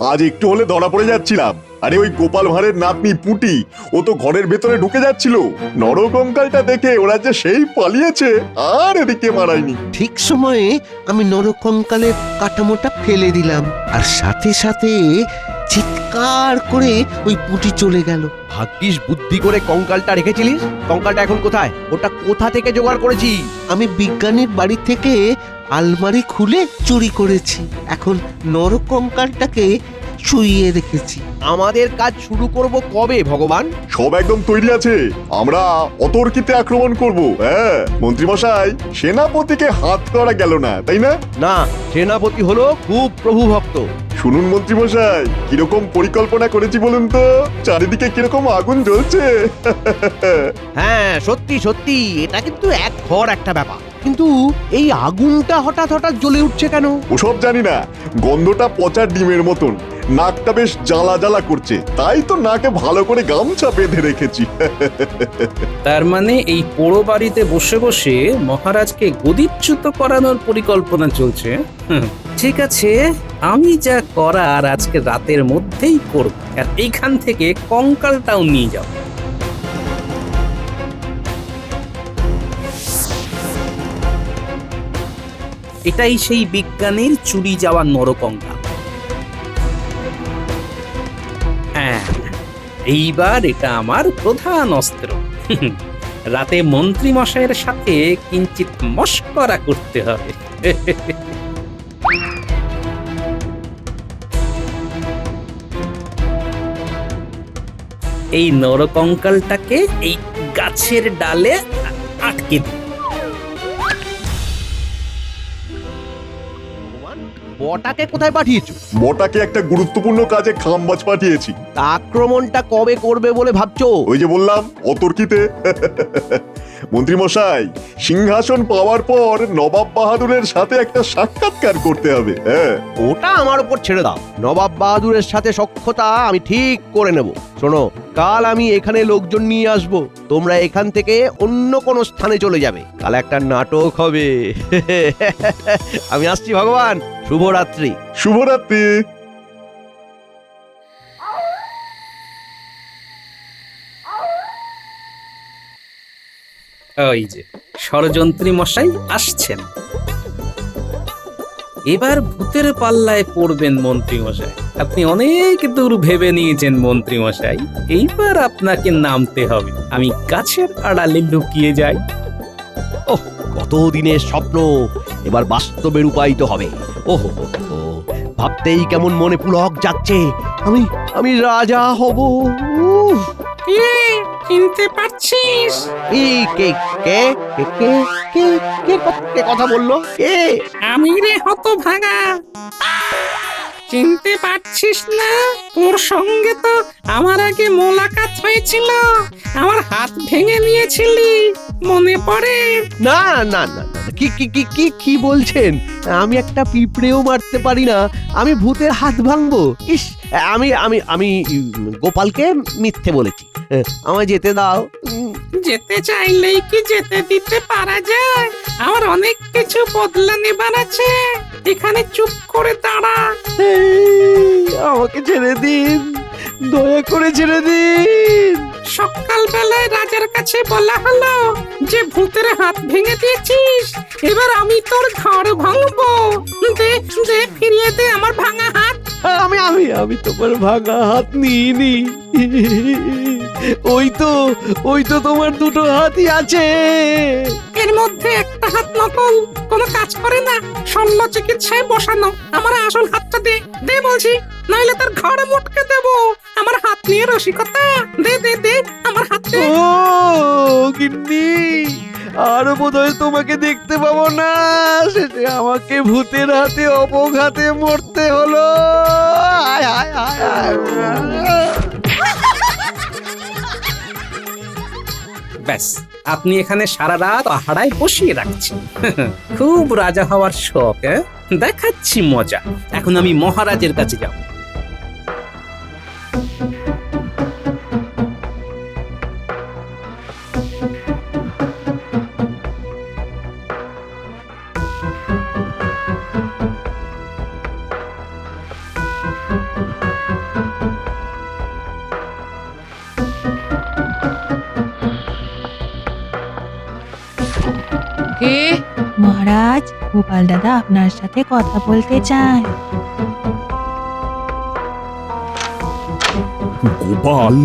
আজ একটু হলে ধরা পড়ে যাচ্ছিলাম। আরে ওই গোপাল ভাঁড়ের নাতনি পুটি, ও তো ঘরের ভেতরে ঢুকে যাচ্ছিল। নরকঙ্কালটা দেখে ওরা যে সেই পালিয়েছে, আর এদিকে মারায়নি। ঠিক সময়ে আমি নরকঙ্কালের কাঠামোটা ফেলে দিলাম, আর সাথে সাথে চিৎকার করে ওই পুঁটি চলে গেল। ভাগ্যিস বুদ্ধি করে কঙ্কালটা রেখেছিলিস। কঙ্কালটা এখন কোথায়? ওটা কোথা থেকে জোগাড় করেছি? আমি বিজ্ঞানীর বাড়ি থেকে আলমারি খুলে চুরি করেছি। এখন নরকঙ্কালটাকে শুইয়ে রেখেছি। আমাদের কাজ শুরু করব কবে ভগবান? সব একদম তৈরি আছে। আমরা অতর্কিতে আক্রমণ করব। হ্যাঁ মন্ত্রীমশাই, সেনাপতিকে হাত করা গেল না, তাই না? না, সেনাপতি হলো খুব প্রভু ভক্ত। শুনুন মন্ত্রীমশাই, কিরকম পরিকল্পনা করেছি বলুন তো? চারিদিকে কিরকম আগুন জ্বলছে। হ্যাঁ সত্যি সত্যি, এটা কিন্তু এক ঘর একটা ব্যাপার। কিন্তু এই আগুনটা হঠাৎ হঠাৎ জ্বলে উঠছে কেন? ওসব জানি না, গন্ধটা পচা ডিমের মতন। নাকটা বেশ জ্বালা জ্বালা করছে, তাই তো নাকে ভালো করে গামছা বেঁধে রেখেছি। তার মানে এই পোড়ো বাড়িতে বসে বসে মহারাজকে গদিচ্যুত করানোর পরিকল্পনা চলছে। ঠিক আছে, আমি যা করার আজকে রাতের মধ্যেই করব, আর এইখান থেকে কঙ্কালটাও নিয়ে যাব। এটাই সেই বিজ্ঞানীর চুরি যাওয়া নরকঙ্কাল। হ্যাঁ, এইবার এটা আমার প্রধান অস্ত্র। রাতে মন্ত্রী মশাইয়ের সাথে কিঞ্চিত মশকরা করতে হবে। এই নরকঙ্কালটাকে এই গাছের ডালে আটকে দিই। বটাকে কোথায় পাঠিয়েছো? বটাকে একটা গুরুত্বপূর্ণ কাজে খামবাজ পাঠিয়েছি। আক্রমণটা কবে করবে বলে ভাবছো? ওই যে বললাম, অতর্কিতে। মন্ত্রীমশাই, সিংহাসন পাওয়ার পর নবাব বাহাদুরের সাথে একটা সাক্ষাৎকার করতে হবে। হ্যাঁ, ওটা আমার উপর ছেড়ে দাও। নবাব বাহাদুরের সাথে সখ্যতা আমি ঠিক করে নেব। শোনো, কাল আমি এখানে লোকজন নিয়ে আসব। তোমরা এখান থেকে অন্য কোনো স্থানে চলে যাবে। কাল একটা নাটক হবে। আমি আসছি ভগবান। শুভরাত্রি। শুভরাত্রি। ওই যে ষড়যন্ত্রী মশাই আসছেন। এবার ভূতের পাল্লায় পড়বেন মন্ত্রী মশাই। আপনি অনেক দূর ভেবে নিয়েছেন মন্ত্রী মশাই, এইবার আপনাকে নামতে হবে। আমি গাছের আড়ালে লুকিয়ে যাই। ওহ, কত দিনের স্বপ্ন এবার বাস্তবে রূপায়িত হবে। ওহো, ভাবতেই কেমন মনে পুলক যাচ্ছে। আমি রাজা হব। চিনতে পারছিস? কে কে কে কে কে কে কে কথা বললো? কে? আমি রে হতভাগা। চিনতে পারছিস না? তোর সঙ্গে তো আমার আগে মোলাকাত হয়েছিল। আমার হাত ভেঙে নিয়েছিলি, মনে পড়ে? না না না না, কি কি কি কি কি বলছেন? আমি একটা পিঁপড়েও মারতে পারি না, আমি ভূতের হাত ভাঙবো? ইস, আমি আমি আমি গোপালকে মিথ্যে বলেছি। আমায় যেতে দাও। যেতে চাইলেই কি যেতে দিতে পারা যায়? আমার অনেক কিছু বদলা নেবার আছে। এখানে চুপ করে দাঁড়া। আমাকে ছেড়ে দিন, দয়া করে ছেড়ে দিন। সকালবেলায় রাজার কাছে বলা হলো যে ভূতের হাত ভেঙে দিয়েছিস, এবার আমি তোর ঘর ভাঙবো। দে দে, ফিরিয়ে দে আমার ভাঙা হাত। আমি আমি আমি তোমার ভাঙা হাত নিইনি। ওই তো তোমার দুটো হাতই আছে। এর মধ্যে একটা হাত নকল কোনো কাজ করে না, শল্য চিকিৎসায় বসানো। আমার আসল হাতটা দে, দে বলছি, নাইলে তার ঘাড় মুটকে দেবো। আমার হাত নিয়ে রসিকতা, দে দে দে আমার হাত দে। ও গিন্নি, আর বোধহয় তোমাকে দেখতে পাবো না, শেষে আমাকে ভূতের হাতে অপঘাতে মরতে হলো। আয় আয় আয় আয়। ব্যাস, আপনি এখানে সারা রাত আহারায় বসিয়ে রাখছেন। খুব রাজা হওয়ার শখ, দেখাচ্ছি মজা। এখন আমি মহারাজের কাছে যাব। কে? মহারাজ, গোপাল দাদা আপনার সাথে কথা বলতে চায়। গোপাল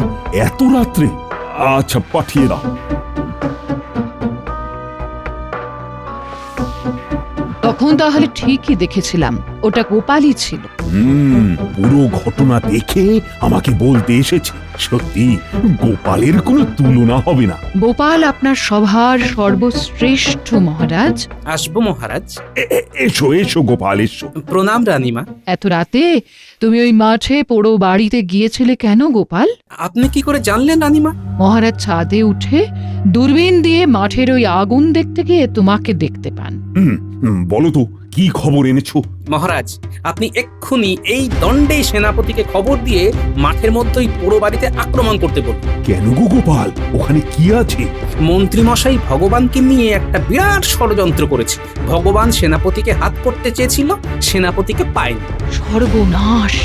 এত রাত্রে? আচ্ছা, পাঠিয়ে দাও। তখন তাহলে ঠিকই দেখেছিলাম, ওটা গোপালই ছিল। পুরো ঘটনা দেখে আমাকে বলতে এসেছে। সত্যি গোপালের কোনো তুলনা হবে না। গোপাল আপনার সভার সর্বশ্রেষ্ঠ মহারাজ। আসবো মহারাজ। এসো এসো গোপাল, এসো। প্রণাম রানীমা। এত রাতে তুমি ওই মাঠে পোড়ো বাড়িতে গিয়েছিলে কেন গোপাল? আপনি কি করে জানলেন রানীমা? মহারাজ ছাদে উঠে দূরবীন দিয়ে মাঠের ওই আগুন দেখতে গিয়ে তোমাকে দেখতে পান। বলো তো, কি খবর এনেছো? মহারাজ, আপনি এক্ষুনি এই দণ্ডেই সেনাপতিকে খবর দিয়ে মাঠের মধ্যেই পুরো বাড়িতে আক্রমণ করতে বলুন। কেন গো গোপাল, ওখানে কি আছে? মন্ত্রী মশাই ভগবানকে নিয়ে একটা বিরাট ষড়যন্ত্র করেছে। ভগবান সেনাপতিকে হাত করতে চেয়েছিল, সেনাপতিকে পায়নি। সর্বনাশ!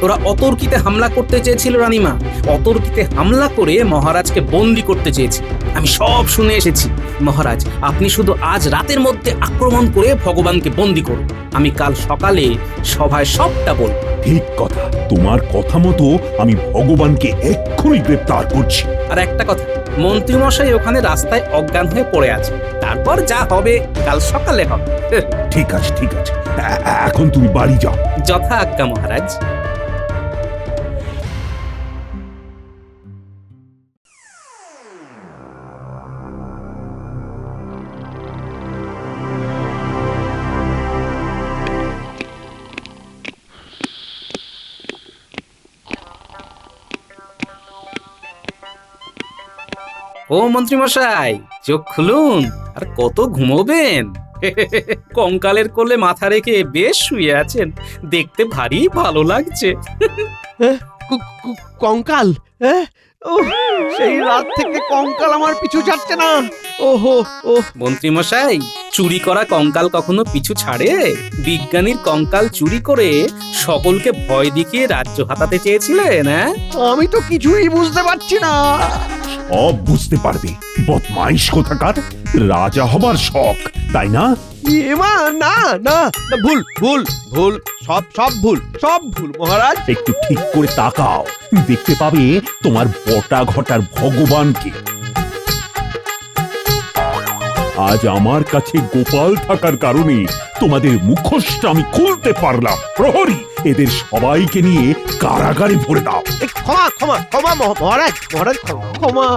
ওরা অতর্কিতে হামলা করতে চেয়েছিল রানীমা। অতর্কিতে হামলা করে মহারাজকে বন্দি করতে চেয়েছে। আমি সব শুনে এসেছি। মহারাজ, আপনি শুধু আজ রাতের মধ্যে আক্রমণ করে ভগবানকে বন্দি করুন। আমি কাল সকালে সভায় সবটা বলব। ঠিক কথা, তোমার কথা মতো আমি ভগবানকে এক্ষুনি গ্রেপ্তার করছি। আর একটা কথা, মন্ত্রী মশাই ওখানে রাস্তায় অজ্ঞান হয়ে পড়ে আছে। তারপর যা হবে কাল সকালে হবে। ঠিক আছে ঠিক আছে, এখন তুমি বাড়ি যাও। যথা আজ্ঞা মহারাজ। ও মন্ত্রী মশাই, চোখ খুলুন। আর কত ঘুমোবেন? কঙ্কালের কোলে মাথা রেখে বেশ শুয়ে আছেন, দেখতে ভারী ভালো লাগছে। কঙ্কাল? সেই রাত থেকে কঙ্কাল আমার পিছু ছাড়ছে না। ওহো ও মন্ত্রী মশাই, চুরি করা কঙ্কাল কখনো পিছু ছাড়ে? বিজ্ঞানীর কঙ্কাল চুরি করে সকলকে ভয় দেখিয়ে রাজ্য হাতাতে চেয়েছিলেন। আমি তো কিছুই বুঝতে পারছি না। সব বুঝতে পারবে, বদমাইশ কোথাকার। রাজা হবার শখ, তাই না? এমা না না, ভুল ভুল ভুল, সব সব ভুল, সব ভুল মহারাজ। একটু ঠিক করে তাকাও, দেখতে পাবে তোমার বটা ঘটার ভগবানকে। আজ আমার কাছে গোপাল থাকার কারণে তোমাদের মুখোশটা আমি খুলতে পারলাম। প্রহরী, এদের সবাইকে নিয়ে কারাগারে ভরে দাও। ক্ষমা ক্ষমা ক্ষমা মহারাজ, মহারাজ ক্ষমা,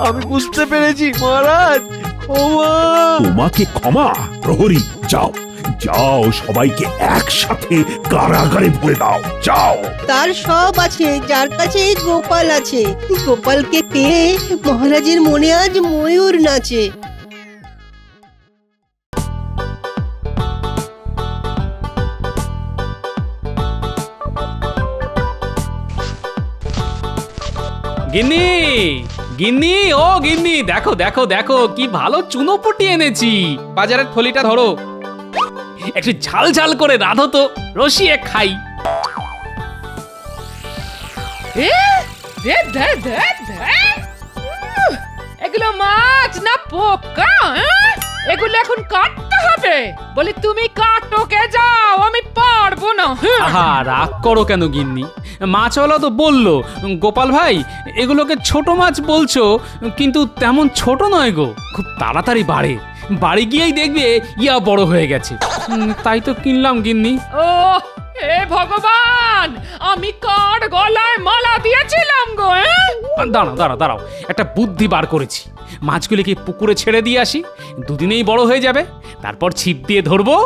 আমি বুঝতে পেরেছি মহারাজ, ক্ষমা। তোমাকে ক্ষমা? প্রহরী, যাও যাও, সবাইকে একসাথে কারাগারে ভরে দাও, যাও। তার সব আছে, যার কাছে গোপাল আছে। গোপালকে পেয়ে মহারাজের মনে আজ ময়ূর নাচে। গিন্নি, গিন্নি, ও গিন্নি, দেখো দেখো দেখো, কি ভালো চুনোপুটি এনেছি। বাজারের থলিটা ধরো, একটু ঝাল ঝাল করে রাঁধো তো, রসিয়ে খাই। এগুলো মাছ না পোকা? এগুলো এখন কাটতে হবে? বলি তুমি কাটো, কে যাও, আমি পারবো না। হ্যাঁ। আহা রাগ করো কেন গিন্নি? মাছওয়ালা তো বললো, গোপাল ভাই এগুলোকে ছোট মাছ বলছো, কিন্তু তেমন ছোট নয় গো, খুব তাড়াতাড়ি বাড়ে, বাড়ি গিয়েই দেখবে ইয়া বড় হয়ে গেছে। তাই তো কিনলাম গিন্নি। ও হে ভগবান, আমি কার গলায় মালা দিয়েছিলাম গো? দাঁড়াও দাঁড়াও দাঁড়াও, একটা বুদ্ধি বার করেছি। মাছগুলিকে পুকুরে ছেড়ে দিয়ে আসি, দুদিনেই বড় হয়ে যাবে, তারপর ছিপ দিয়ে ধরবো।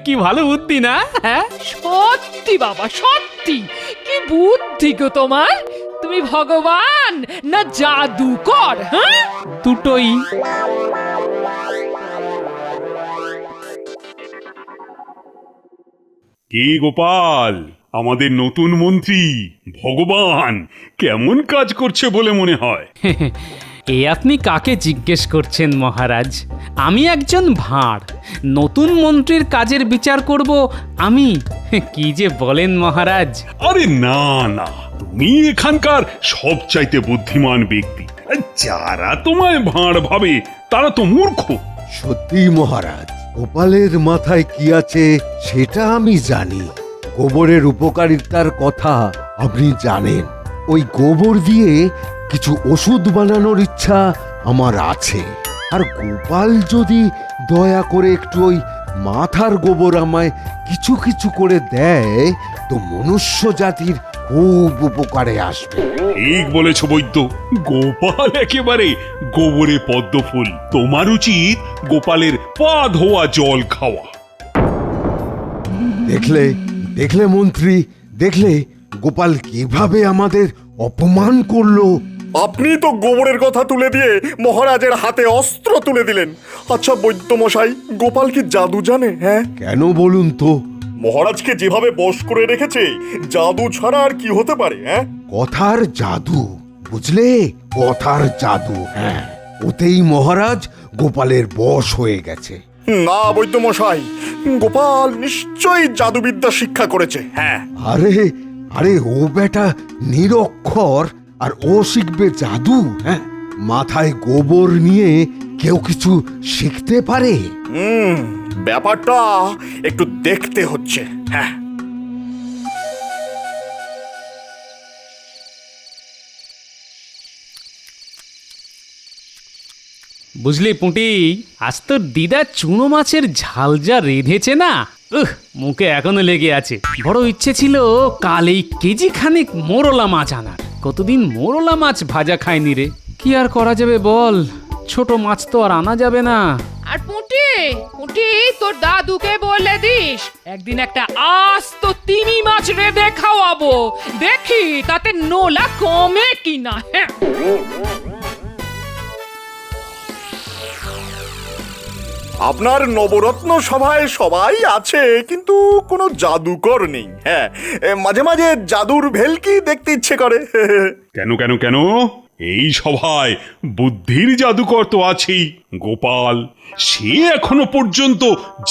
কি ভালো বুদ্ধি না? হ্যাঁ সত্যি বাবা, সত্যি কি বুদ্ধি গো তোমার! তুমি ভগবান না জাদুকর? হ্যাঁ, দুটোই। কে গোপাল, আমাদের নতুন মন্ত্রী ভগবান কেমন কাজ করছে বলে মনে হয়? এ আপনি কাকে জিজ্ঞেস করছেন মহারাজ? আমি একজন ভাঁড়, নতুন মন্ত্রীর কাজের বিচার করব আমি? কি যে বলেন মহারাজ! আরে না না, তুমি এখানকার সবচাইতে বুদ্ধিমান ব্যক্তি। যারা তোমায় ভাঁড় ভাবে তারা তো মূর্খ। সত্যি মহারাজ, গোপালের মাথায় কি আছে সেটা আমি জানি। গোবরের উপকারিতার কথা আপনি জানেন। ওই গোবর দিয়ে কিছু ওষুধ বানানোর ইচ্ছা আমার আছে। আর গোপাল যদি দয়া করে একটু ওই মাথার গোবর আমায় কিছু কিছু করে দেয়, তো মনুষ্য জাতির খুব উপকারে আসবে। ঠিক বলেছ বৈদ্য, গোপাল একেবারে গোবরে পদ্ম ফুল। তোমার উচিত গোপালের পা ধোয়া জল খাওয়া। দেখলে দেখলে মন্ত্রী, দেখলে গোপাল কিভাবে আমাদের অপমান করলো। আপনি তো গোবরের কথা তুলে দিয়ে মহারাজের হাতে অস্ত্র তুলে দিলেন। আচ্ছা বৈদ্য মশাই, গোপাল কি জাদু জানে? হ্যাঁ, কেন বলুন তো? মহারাজকে যেভাবে বশ করে রেখেছে, জাদু ছাড়া আর কি হতে পারে? হ্যাঁ, কথার জাদু, বুঝলে? কথার জাদু। হ্যাঁ, ওতেই মহারাজ গোপালের বশ হয়ে গেছে। না বৈদ্য মশাই, গোপাল নিশ্চয়ই জাদুবিদ্যা শিক্ষা করেছে। হ্যাঁ, আরে আরে ও বেটা নিরক্ষর, আর ও শিখবে জাদু? হ্যাঁ, মাথায় গোবর নিয়ে কেউ কিছু শিখতে পারে? ব্যাপারটা একটু দেখতে হচ্ছে। হ্যাঁ, বুঝলি পুঁটি, আজ তোর দিদা চুনো মাছের ঝাল যা রেঁধেছে না, মুখে এখনো লেগে আছে। বড় ইচ্ছে ছিল কাল এই কেজি খানেক মোরলা মাছ আনার। কতদিন মোরলা মাছ ভাজা খায়নি রে। কি আর করা যাবে বল, ছোট মাছ তো আর আনা যাবে না। আর পুঁটি, পুঁটি তোর দাদুকে বলে দিস একদিন একটা আস্ত তিমি মাছ রেঁধে খাওয়াবো, দেখি তাতে নোলা কমে কিনা। হ্যাঁ, আপনার নবরত্ন সভায় সবাই আছে, কিন্তু কোনো জাদুকর নেই। হ্যাঁ, মাঝে মাঝে জাদুর ভেলকি দেখতে ইচ্ছে করে। কেন কেন কেন, এই সভায় বুদ্ধির জাদুকর তো আছেই, গোপাল। সে এখনো পর্যন্ত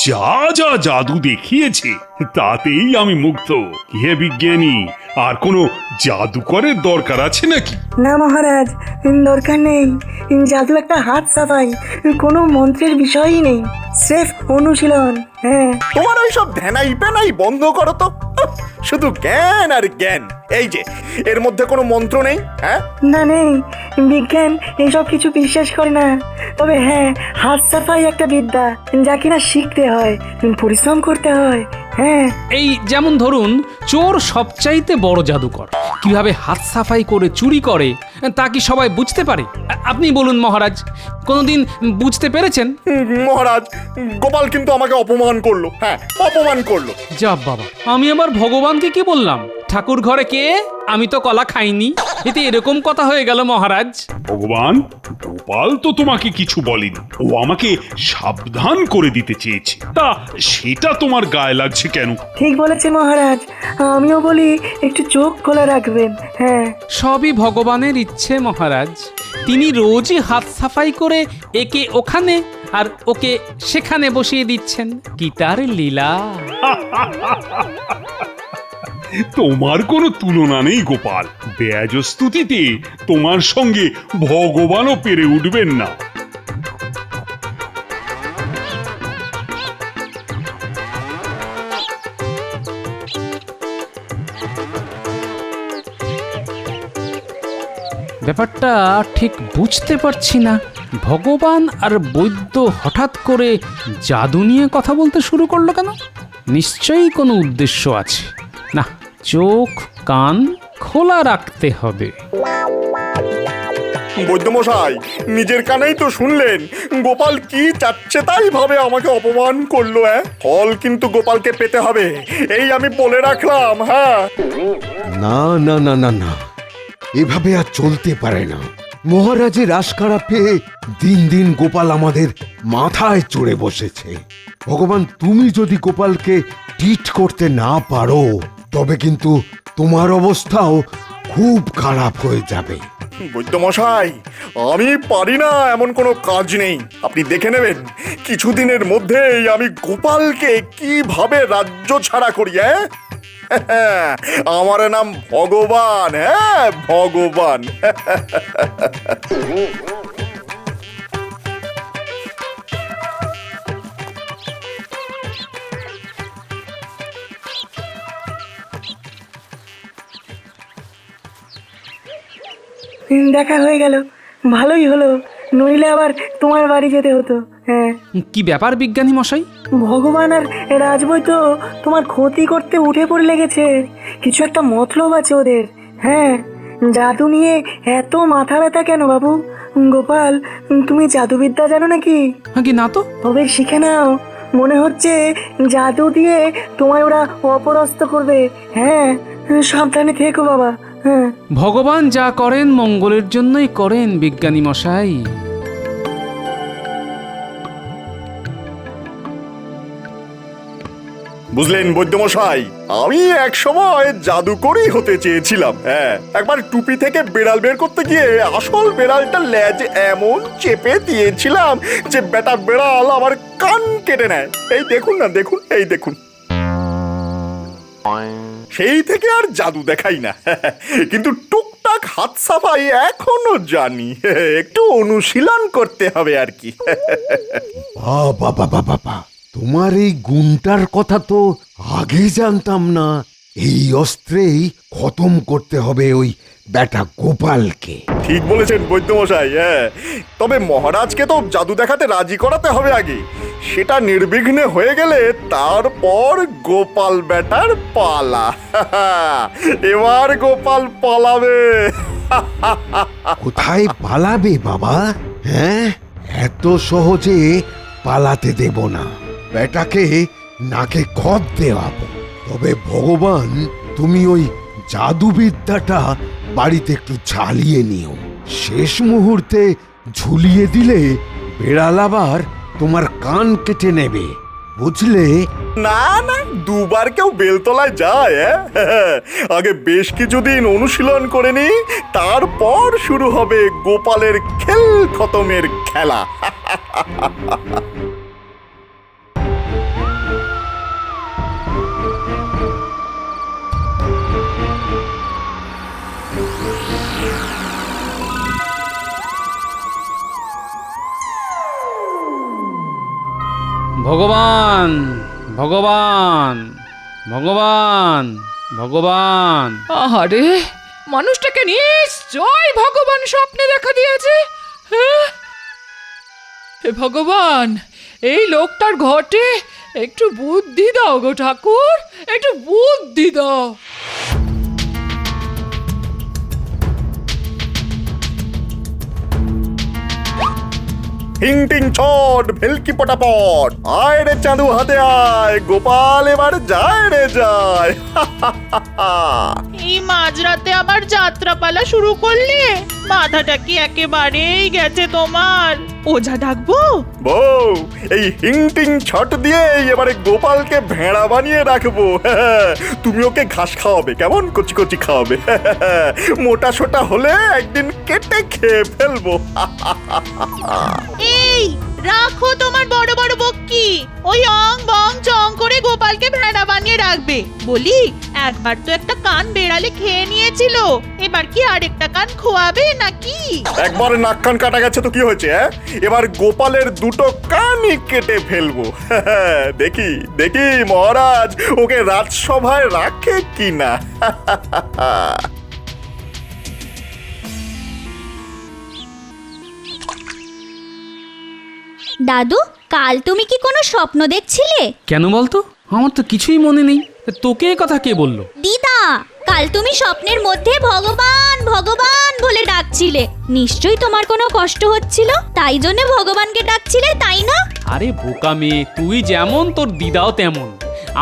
যা যা জাদু দেখিয়েছে তাতেই আমি মুগ্ধ। কি হে বিজ্ঞানী, আর কোনো জাদুকরের দরকার আছে নাকি? না মহারাজ, দরকার নেই। জাদু একটা হাত সাফাই, কোনো মন্ত্রের বিষয়ই নেই, স্রেফ অনুশীলন। হ্যাঁ, তোমার ওই সব ধ্যানাই প্যানাই বন্ধ করো তো। শুধু জ্ঞান আর জ্ঞান। এই যে, এর মধ্যে কোনো মন্ত্র নেই? হ্যাঁ, না নেই, বিজ্ঞান এসব কিছু বিশ্বাস করে না। তবে হ্যাঁ, হাত সাফাই একটা বিদ্যা, যা কিনা শিখতে হয়, পরিশ্রম করতে হয়। হ্যাঁ, এই যেমন ধরুন, চোর সবচাইতে বড় জাদুকর, কিভাবে হাত সাফাই করে চুরি করে তা কি সবাই বুঝতে পারে? আপনি বলুন মহারাজ, কোনোদিন বুঝতে পেরেছেন? মহারাজ, গোপাল কিন্তু আমাকে অপমান করলো। হ্যাঁ, অপমান করলো। যা বাবা, আমি আবার ভগবানকে কি বললাম? ঠাকুর ঘরে কে? আমি তো কলা খাইনি। এতে এরকম কথা হয়ে গেল মহারাজ। ভগবান, গোপাল তো তোমাকে কিছু বলেনি, ও আমাকে সাবধান করে দিতে চেয়েছে। তা সেটা তোমার গায়ে লাগছে কেন? ঠিক বলেছে মহারাজ, আমিও বলি একটু চোখ খোলা রাখবেন। হ্যাঁ, সবই ভগবানের ইচ্ছে মহারাজ। তিনি রোজই হাত সাফাই করে একে ওখানে আর ওকে সেখানে বসিয়ে দিচ্ছেন। কি তার লীলা! তোমার কোনো তুলনা নেই গোপাল। বেয়াজস্তুতিতে তোমার সঙ্গে ভগবানও পেরে উঠবেন না। ব্যাপারটা ঠিক বুঝতে পারছি না। ভগবান আর বৈদ্য হঠাৎ করে জাদু নিয়ে কথা বলতে শুরু করলো কেন? নিশ্চয়ই কোনো উদ্দেশ্য আছে। না, চোখ কান খোলা রাখতে হবে। বৈদ্যমশাই, নিজের কানেই তো শুনলেন গোপাল কি চাচ্ছে তাই ভাবে আমাকে অপমান করলো। ফল কিন্তু গোপালকে পেতে হবে, এই আমি বলে রাখলাম। হ্যাঁ, না না না না না, এভাবে আর চলতে পারে না। মহারাজের আশকারা পেয়ে দিন দিন গোপাল আমাদের মাথায় চড়ে বসেছে। ভগবান, তুমি যদি গোপালকে ট্রিট করতে না পারো তবে কিন্তু তোমার অবস্থাও খুব খারাপ হয়ে যাবে। বৈদ্যমশাই, আমি পারি না এমন কোনো কাজ নেই। আপনি দেখে নেবেন কিছুদিনের মধ্যেই আমি গোপালকে কিভাবে রাজ্য ছাড়া করি। আমার নাম ভগবান। হ্যাঁ, ভগবান। দেখা হয়ে গেল, ভালোই হলো, নইলে আবার তোমার বাড়ি যেতে হতো। হ্যাঁ, কি ব্যাপার বিজ্ঞানী মশাই? ভগবান আর রাজবৈ তো তোমার ক্ষতি করতে উঠে পড়ে লেগেছে। কিছু একটা মতলব আছে ওদের। হ্যাঁ, জাদু নিয়ে এত মাথা ব্যথা কেন বাবু? গোপাল, তুমি জাদুবিদ্যা জানো নাকি? কি না তো। তবে শিখে নাও, মনে হচ্ছে জাদু দিয়ে তোমায় ওরা অপদস্থ করবে। হ্যাঁ, সাবধানে থেকো বাবা। হ্যাঁ, ভগবান যা করেন মঙ্গলের জন্যই করেন বিজ্ঞানী মশাই। বুঝলেন বৈদ্যমশাই, আমি এক সময় জাদুকরই হতে চেয়েছিলাম। হ্যাঁ, একবার টুপি থেকে বেড়াল বের করতে গিয়ে আসল বেড়ালটা লেজ এমন চেপে দিয়েছিলাম যে বেটা বেড়াল আমার কান কেটে নেয়। এই দেখুন না, দেখুন, এই দেখুন। সেই থেকে আর জাদু দেখাই না, কিন্তু টুকটাক হাত সাফাই এখনো জানি। একটু অনুশীলন করতে হবে আর কি। বাবা বাবা বাবা, তোমার এই গুণটার কথা তো আগে জানতাম না। এই অস্ত্রেই খতম করতে হবে ওই বেটা গোপালকে। ঠিক বলেছেন বৈদ্যমশাই। হ্যাঁ, তবে মহারাজকে তো জাদু দেখাতে রাজি করাতে হবে আগে। সেটা নির্বিঘ্নে হয়ে গেলে তারপর গোপাল বেটার পালা। এবার গোপাল পালাবে। কোথায় পালাবে বাবা? হ্যাঁ, এত সহজে পালাতে দেব না। বেটাকে নাকে খত দেওয়াবো। তবে ভগবান, তুমি ওই জাদুবিদ্যাটা বাড়িতে একটু ঝালিয়ে নিও। শেষ মুহূর্তে ঝুলিয়ে দিলে বেড়াল আবার তোমার কান কেটে নেবে, বুঝলে? না না, দুবার কেউ বেলতলায় যায়? আগে বেশ কিছুদিন অনুশীলন করে নি, তারপর শুরু হবে গোপালের খেল খতমের খেলা। ভগবান ভগবান ভগবান ভগবান। আরে, মানুষটাকে নিশ্চয় ভগবান স্বপ্নে দেখা দিয়েছে। হ্যাঁ? হে ভগবান, এই লোকটার ঘটে একটু বুদ্ধি দাও গো ঠাকুর, একটু বুদ্ধি দাও। হিং টিং ছট, ভেলকি পটাপট, আয় রে চাঁদু হাতে আয়, গোপাল এবার যায় রে যায়। এই মাঝরাতে আবার যাত্রাপালা শুরু করলে? মাথাটা কি একেবারেই গেছে তোমার? ওঝা ডাকবো? বউ, এই হিং টিং ছট দিয়ে এবারে গোপালকে ভেড়া বানিয়ে রাখবো। তুমি ওকে ঘাস খাওয়াবে, কেমন কচি কচি খাওয়াবে। মোটা সোটা হলে একদিন কেটে খেয়ে ফেলবো। এই রাখো তোমার বড় বড় বক্কি, ওই অং বং চং করে গোপালকে ভেড়া বানিয়ে রাখবে। বলি, একবার তো একটা কান বেড়ালে খেয়ে নিয়েছিল, এবার কি আরেকটা কান খোয়াবে নাকি? একবার নাক কান কাটা গেছে তো কি হয়েছে? এবার গোপালের দুটো কানই কেটে ফেলবো। দেখি দেখি মহারাজ ওকে রাজসভায় রাখে কিনা। দাদু কাল তুমি কি কোনো স্বপ্ন দেখছিলে? কেন বলতো? আমার তো কিছুই মনে নেই। তোকে এ কথা কে বললো? দিদা, কাল তুমি স্বপ্নের মধ্যে ভগবান ভগবান বলে ডাকছিলে। নিশ্চয়ই তোমার কোনো কষ্ট হচ্ছিল, তাই জন্য ভগবানকে ডাকছিলে, তাই না? আরে বোকা মেয়ে, তুই যেমন তোর দিদাও তেমন।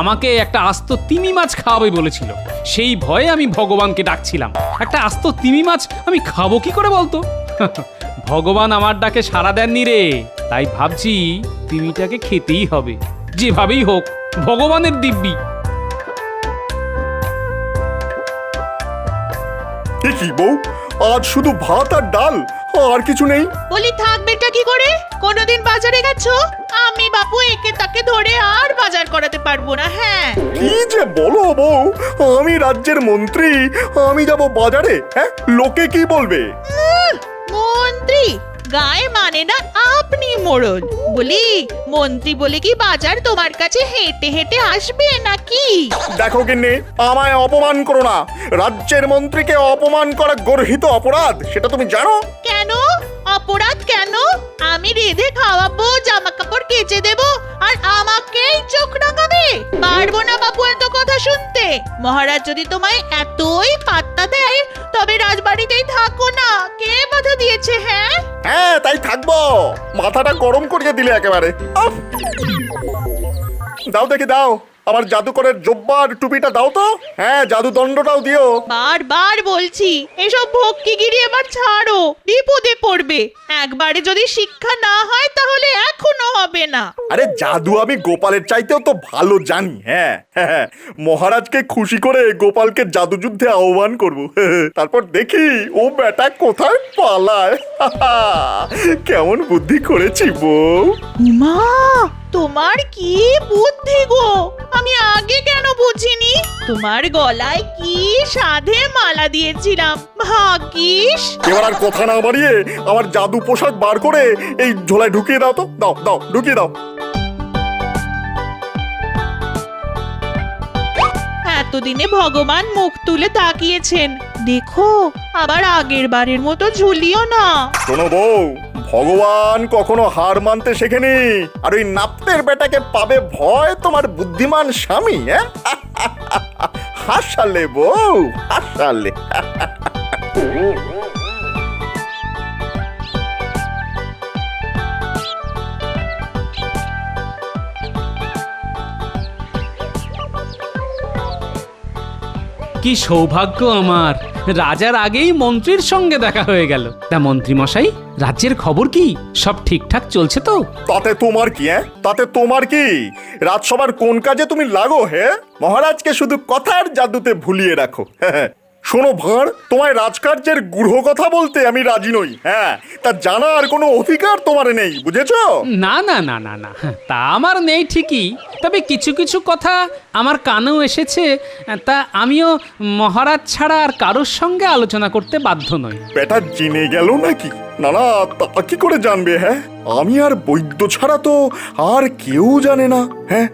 আমাকে একটা আস্ত তিমি মাছ খাওয়াবে বলেছিল, সেই ভয়ে আমি ভগবানকে ডাকছিলাম। একটা আস্ত তিমি মাছ আমি খাবো কি করে বলতো? ভগবান আমার ডাকে সাড়া দেননি রে, তাই ভাবছি তিমিটাকে খেতেই হবে, যেভাবেই হোক। ভগবানের দিব্যি। কি বউ, আজ শুধু ভাত আর ডাল, আর কিছু নেই? বলি থাকবেটা কি করে? কোনোদিন বাজারে গেছো? আমি বাপু একে তাকে ধরে আর বাজার করাতে পারবো না। হ্যাঁ, কি যে বলো বউ, আমি রাজ্যের মন্ত্রী, আমি যাব বাজারে? হ্যাঁ, লোকে কি বলবে? মন্ত্রী গায়ে মানে না, আপনি মোড়ল। বলি মন্ত্রী বলে কি বাজার তোমার কাছে হেঁটে হেঁটে আসবে নাকি? দেখো গিন্নি, আমায় অপমান করো না। রাজ্যের মন্ত্রীকে অপমান করা গর্হিত অপরাধ, সেটা তুমি জানো? কেন অপরাধ কেন? আমি রেঁধে খাওয়াবো, জামা কাপড় কেচে দেবো, আর আমাকেই চোখ রাঙাবে? পারবো না বাবু এত কথা শুনতে। মহারাজ যদি তোমায় এতই পাত্তা দেয়, তবে রাজবাড়িতেই থাকো না। কে বাধা দিয়েছে? হ্যাঁ হ্যাঁ, তাই থাকবো। মাথাটা গরম করিয়ে দিলে একেবারে। আফ! দাও দেখি, দাও আমার জাদুকরের জব্বার টুপিটা দাও তো। হ্যাঁ, জাদু দণ্ডটাও দিও। বারবার বলছি, এসব ভক্তিগিরি এবার ছাড়ো, বিপদে পড়বে। একবারে যদি শিক্ষা না হয় তাহলে এখনো হবে না। আরে জাদু আমি গোপালের চাইতেও তো ভালো জানি। হ্যাঁ হ্যাঁ, মহারাজকে খুশি করে গোপালকে জাদু যুদ্ধে আহ্বান করব। তারপর দেখি ও বেটা কোথায় পালায়। কেমন বুদ্ধি করেছি বউ। মা, তোমার কি বুদ্ধি গো! আমি আগে কেন বুঝিনি? তোমার গলায় কি সাধে মালা দিয়েছিলাম, ভাগ্যিস। এবার আর কথা না বাড়িয়ে আমার জাদু পোশাক বার করে এই ঝোলায় ঢুকিয়ে দাও তো। দাও দাও, ঢুকিয়ে দাও। এতদিনে ভগবান মুখ তুলে তাকিয়েছেন, দেখো আবার আগের বারের মতো ঝুলিও না। শোনো বউ, ভগবান কখনো হার মানতে শেখেনি। আর ওই নাপ্তের বেটাকে পাবে ভয় তোমার বুদ্ধিমান স্বামী। হ্যাঁ, হাসালে বউ, হাসালে। কি সৌভাগ্য আমার, রাজার আগেই মন্ত্রীর সঙ্গে দেখা হয়ে গেল। তা মন্ত্রী মশাই, রাজ্যের খবর কি? সব ঠিকঠাক চলছে তো? তাতে তোমার কি? হ্যাঁ, তাতে তোমার কি? রাজসভার কোন কাজে তুমি লাগো? হে, মহারাজকে শুধু কথার জাদুতে ভুলিয়ে রাখো। শোনো ভাঁড়, তোমায় রাজকার্যের গূঢ় কথা বলতে আমি রাজি নই। হ্যাঁ, তা জানার কোনো অধিকার তোমার নেই, বুঝেছো? না না না না না, তা আমার নেই ঠিকই, তবে কিছু কিছু কথা আমার কানেও এসেছে। তা আমিও মহারাজ ছাড়া আর কারোর সঙ্গে আলোচনা করতে বাধ্য নই। বেটা জেনে গেল নাকি? না না, তা কি করে জানবে? হ্যাঁ, আমি আর বৈদ্য ছাড়া তো আর কেউ জানে না। হ্যাঁ,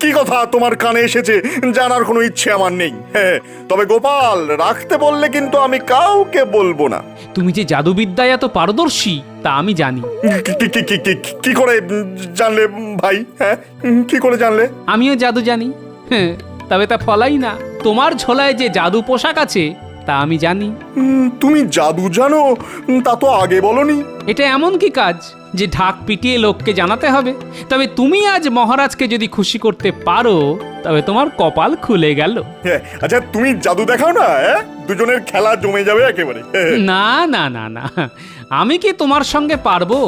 কি কথা তোমার কানে এসেছে জানার কোনো ইচ্ছে আমার নেই। হ্যাঁ, তবে গোপাল রাখতে বললে কিন্তু আমি কাউকে বলবো না। তুমি যে জাদুবিদ্যায় এত পারদর্শী তা আমি জানি। কি করে জানলে ভাই? হ্যাঁ, কি করে জানলে? আমিও জাদু জানি। হ্যাঁ, তবে তা ফলাই না। তোমার ঝোলায় যে জাদু পোশাক আছে তা আমি জানি। তুমি জাদু জানো, তা তো আগে বলনি। এটা এমন কি কাজ যে ঢাক পিটিয়ে লোককে জানাতে হবে? তবে তুমি আজ মহারাজকে যদি খুশি করতে পারো তবে তোমার কপাল খুলে গেল। আচ্ছা, তুমি জাদু দেখাও না, দুজনের খেলা জমে যাবে একেবারে। না না না না, আমি কি তোমার সঙ্গে পারবো?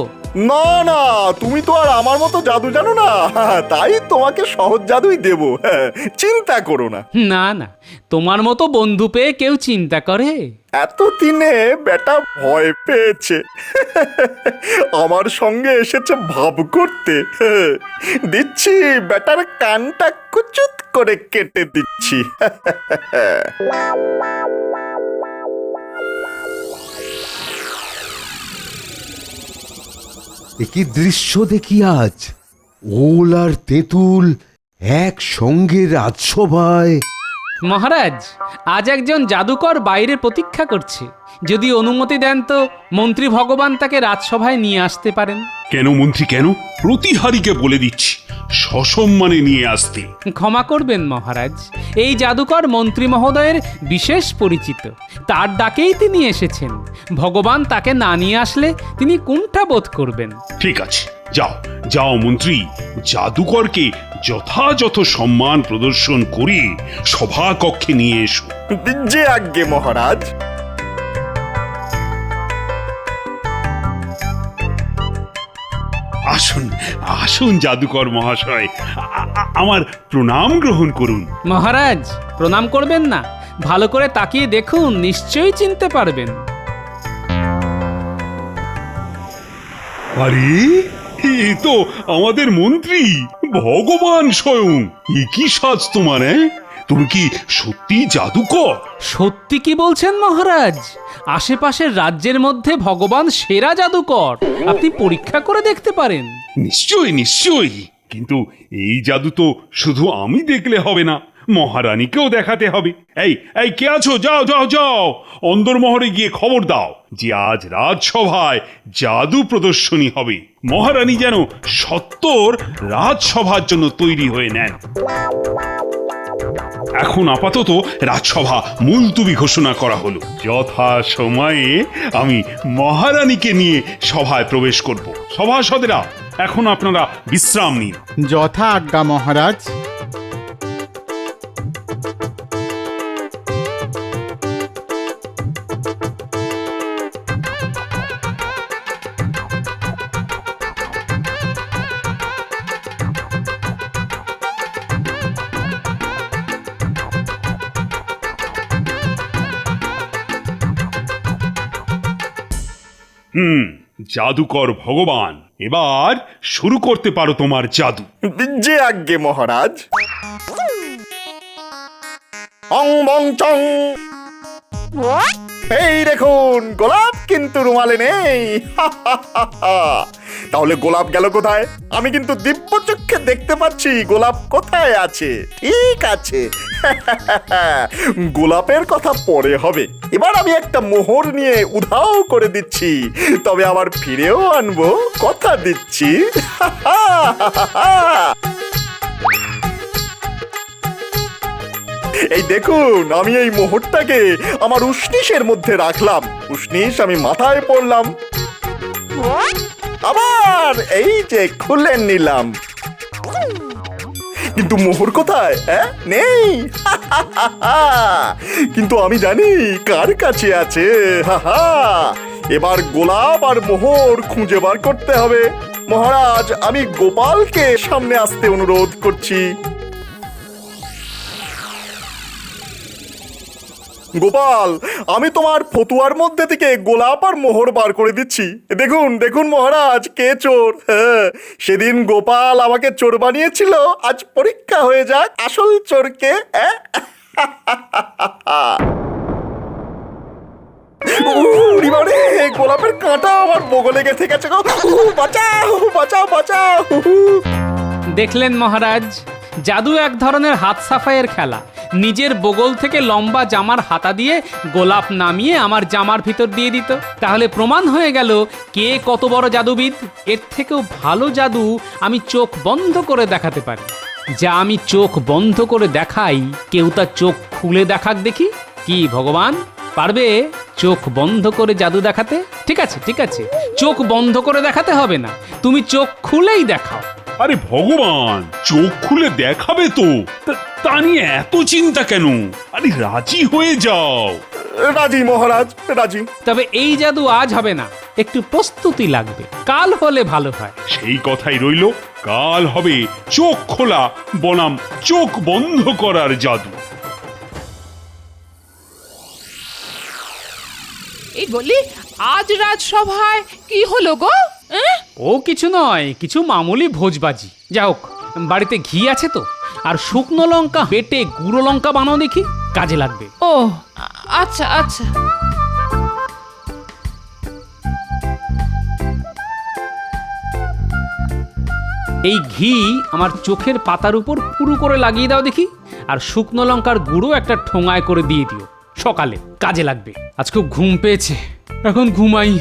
না না, তুমি তো আর আমার মতো জাদু জানো না, তাই তোমাকে সহজ জাদুই দেব। চিন্তা করো না। না না, তোমার মতো বন্ধু পেয়ে কেউ চিন্তা করে? এতদিনে বেটা ভয় পেয়েছে, আমার সঙ্গে এসেছে ভাব করতে। দিচ্ছি, বেটার কানটা কুচুত করে কেটে দিচ্ছি। একই দৃশ্য দেখি আজ, ওল আর তেঁতুল একসঙ্গে রাজসভায়। মহারাজ, আজ একজন জাদুকর বাইরে প্রতীক্ষা করছে। যদি অনুমতি দেন তো মন্ত্রী ভগবান তাকে রাজসভায় নিয়ে আসতে পারেন। কেন মন্ত্রী, কেন? প্রতিহারীকে বলে দিচ্ছি সসম্মানে নিয়ে আসতে। ক্ষমা করবেন মহারাজ, এই জাদুকর মন্ত্রী মহোদয়ের বিশেষ পরিচিত, তার ডাকেই তিনি এসেছেন। ভগবান তাকে না নিয়ে আসলে তিনি কোনটা বোধ করবেন। ঠিক আছে, যাও যাও মন্ত্রী, জাদুকরকে যথাযথ সম্মান প্রদর্শন করে সভা কক্ষে নিয়ে এসো। যে আজ্ঞে মহারাজ। আসুন আসুন জাদুকর মহাশয়, আমার প্রণাম গ্রহণ করুন। মহারাজ, প্রণাম করবেন না, ভালো করে তাকিয়ে দেখুন, নিশ্চয়ই চিনতে পারবেন। আরে এ তো আমাদের মন্ত্রী, ভগবান স্বয়ং। এ কি সাজ তোমার? তুমি কি সত্যি জাদুকর? সত্যি কি বলছেন মহারাজ? আশেপাশের রাজ্যের মধ্যে ভগবান সেরা জাদুকর, আপনি পরীক্ষা করে দেখতে পারেন। নিশ্চয়ই নিশ্চয়ই, কিন্তু এই জাদু তো শুধু আমি দেখলে হবে না, মহারানীকেও দেখাতে হবে। এই এই কে আছো? যাও যাও যাও, অন্দরমহলে গিয়ে খবর দাও যে আজ রাজসভায় জাদু প্রদর্শনী হবে। মহারানী যেন সত্তর রাজসভার জন্য তৈরি হয়ে নেন। এখন আপাতত রাজসভা মুলতুবি ঘোষণা করা হলো। যথা সময়ে আমি মহারানীকে নিয়ে সভায় প্রবেশ করব। সভাসদেরা, এখন আপনারা বিশ্রাম নিন। যথা আজ্ঞা মহারাজ। জাদুকর ভগবান, এবার শুরু করতে পারো তোমার জাদু। যে আজ্ঞে মহারাজ। অং বং চং। এই দেখুন, গোলাপ কিন্তু রুমালে নেই। তাহলে গোলাপ গেল কোথায়? আমি কিন্তু দিব্য চক্ষে দেখতে পাচ্ছি গোলাপ কোথায় আছে। ঠিক আছে, গোলাপের কথা পরে হবে। এবার আমি একটা মোহর নিয়ে উধাও করে দিচ্ছি, তবে আবার ফিরেও আনবো, কথা দিচ্ছি। এই দেখুন, আমি এই মোহরটাকে আমার উষ্ণিসের মধ্যে রাখলাম। উষ্ণিস আমি মাথায় পড়লাম, আবার এই যে খুলে নিলাম। কিন্তু মোহর কোথায়? নেই। কিন্তু আমি জানি কার কাছে আছে। এবার গোলাপ আর মোহর খুঁজে বার করতে হবে। মহারাজ, আমি গোপালকে সামনে আসতে অনুরোধ করছি। গোপাল, আমি তোমার ফতুয়ার মধ্যে থেকে গোলাপ আর মোহর বার করে দিচ্ছি। দেখুন দেখুন মহারাজ, কে চোর। সেদিন গোপাল আমাকে চোর বানিয়েছিল, আজ পরীক্ষা হয়ে যাক আসল চোরকে। গোলাপের কাঁটা আমার বগলে গেছে গেছে গো। বাঁচাও বাঁচাও বাঁচাও। দেখলেন মহারাজ, জাদু এক ধরনের হাত সাফাইয়ের খেলা। নিজের বগল থেকে লম্বা জামার হাতা দিয়ে গোলাপ নামিয়ে আমার জামার ভিতর দিয়ে দিত। তাহলে প্রমাণ হয়ে গেল কে কত বড় জাদুবিদ। এর থেকেও ভালো জাদু আমি চোখ বন্ধ করে দেখাতে পারি। যা আমি চোখ বন্ধ করে দেখাই, কেউ তার চোখ খুলে দেখাক দেখি। কি ভগবান, পারবে চোখ বন্ধ করে জাদু দেখাতে? ঠিক আছে ঠিক আছে, চোখ বন্ধ করে দেখাতে হবে না, তুমি চোখ খুলেই দেখাও। আরে ভগবান, চোখ খুলে দেখাবে তো, তা নিয়ে এত চিন্তা কেন? আরে রাজি হয়ে যাও। রাজি মহারাজ, রাজি। তবে এই জাদু আজ হবে না, একটু প্রস্তুতি লাগবে, কাল হলে ভালো হয়। সেই কথাই রইল, কাল হবে চোখ খোলা বনাম চোখ বন্ধ করার জাদু। এই বলি, আজ রাজসভায় কি হলো গো? ও কিছু নয়, কিছু মামুলি ভোজবাজি। যা হোক, বাড়িতে ঘি আছে তো, আর শুকনো লঙ্কা বেটে গুঁড়ো লঙ্কা বানাও দেখি, কাজে লাগবে। ও আচ্ছা আচ্ছা। এই ঘি আমার চোখের পাতার উপর পুরু করে লাগিয়ে দাও দেখি, আর শুকনো লঙ্কার গুঁড়ো একটা ঠোঙায় করে দিয়ে দিও, সকালে কাজে লাগবে। আজ খুব ঘুম পেয়েছে, এখন ঘুমাই।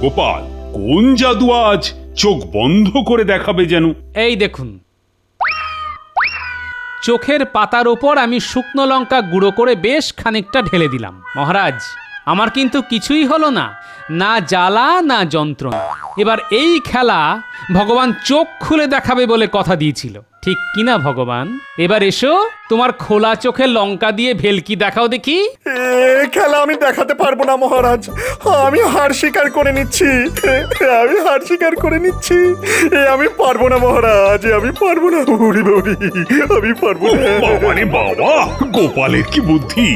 গোপাল, কোন জাদু আজ চোখ বন্ধ করে দেখাবে যেন? এই দেখুন, চোখের পাতার ওপর আমি শুকনো লঙ্কা গুঁড়ো করে বেশ খানিকটা ঢেলে দিলাম। মহারাজ, আমার কিন্তু কিছুই হলো না, না জ্বালা না যন্ত্রণা। এবার এই খেলা ভগবান চোখ খুলে দেখাবে বলে কথা দিয়েছিল, ঠিক কিনা ভগবান? এবার এসো, তোমার খোলা চোখে লঙ্কা দিয়ে ভেলকি দেখাও দেখি। খেলা আমি দেখাতে পারবো না মহারাজ, আমি হার স্বীকার করে নিচ্ছি, আমি হার স্বীকার করে নিচ্ছি। আমি পারবো না মহারাজ, আমি পারবো না, আমি পারবো না। বাবারে বাবা, গোপালের কি বুদ্ধি!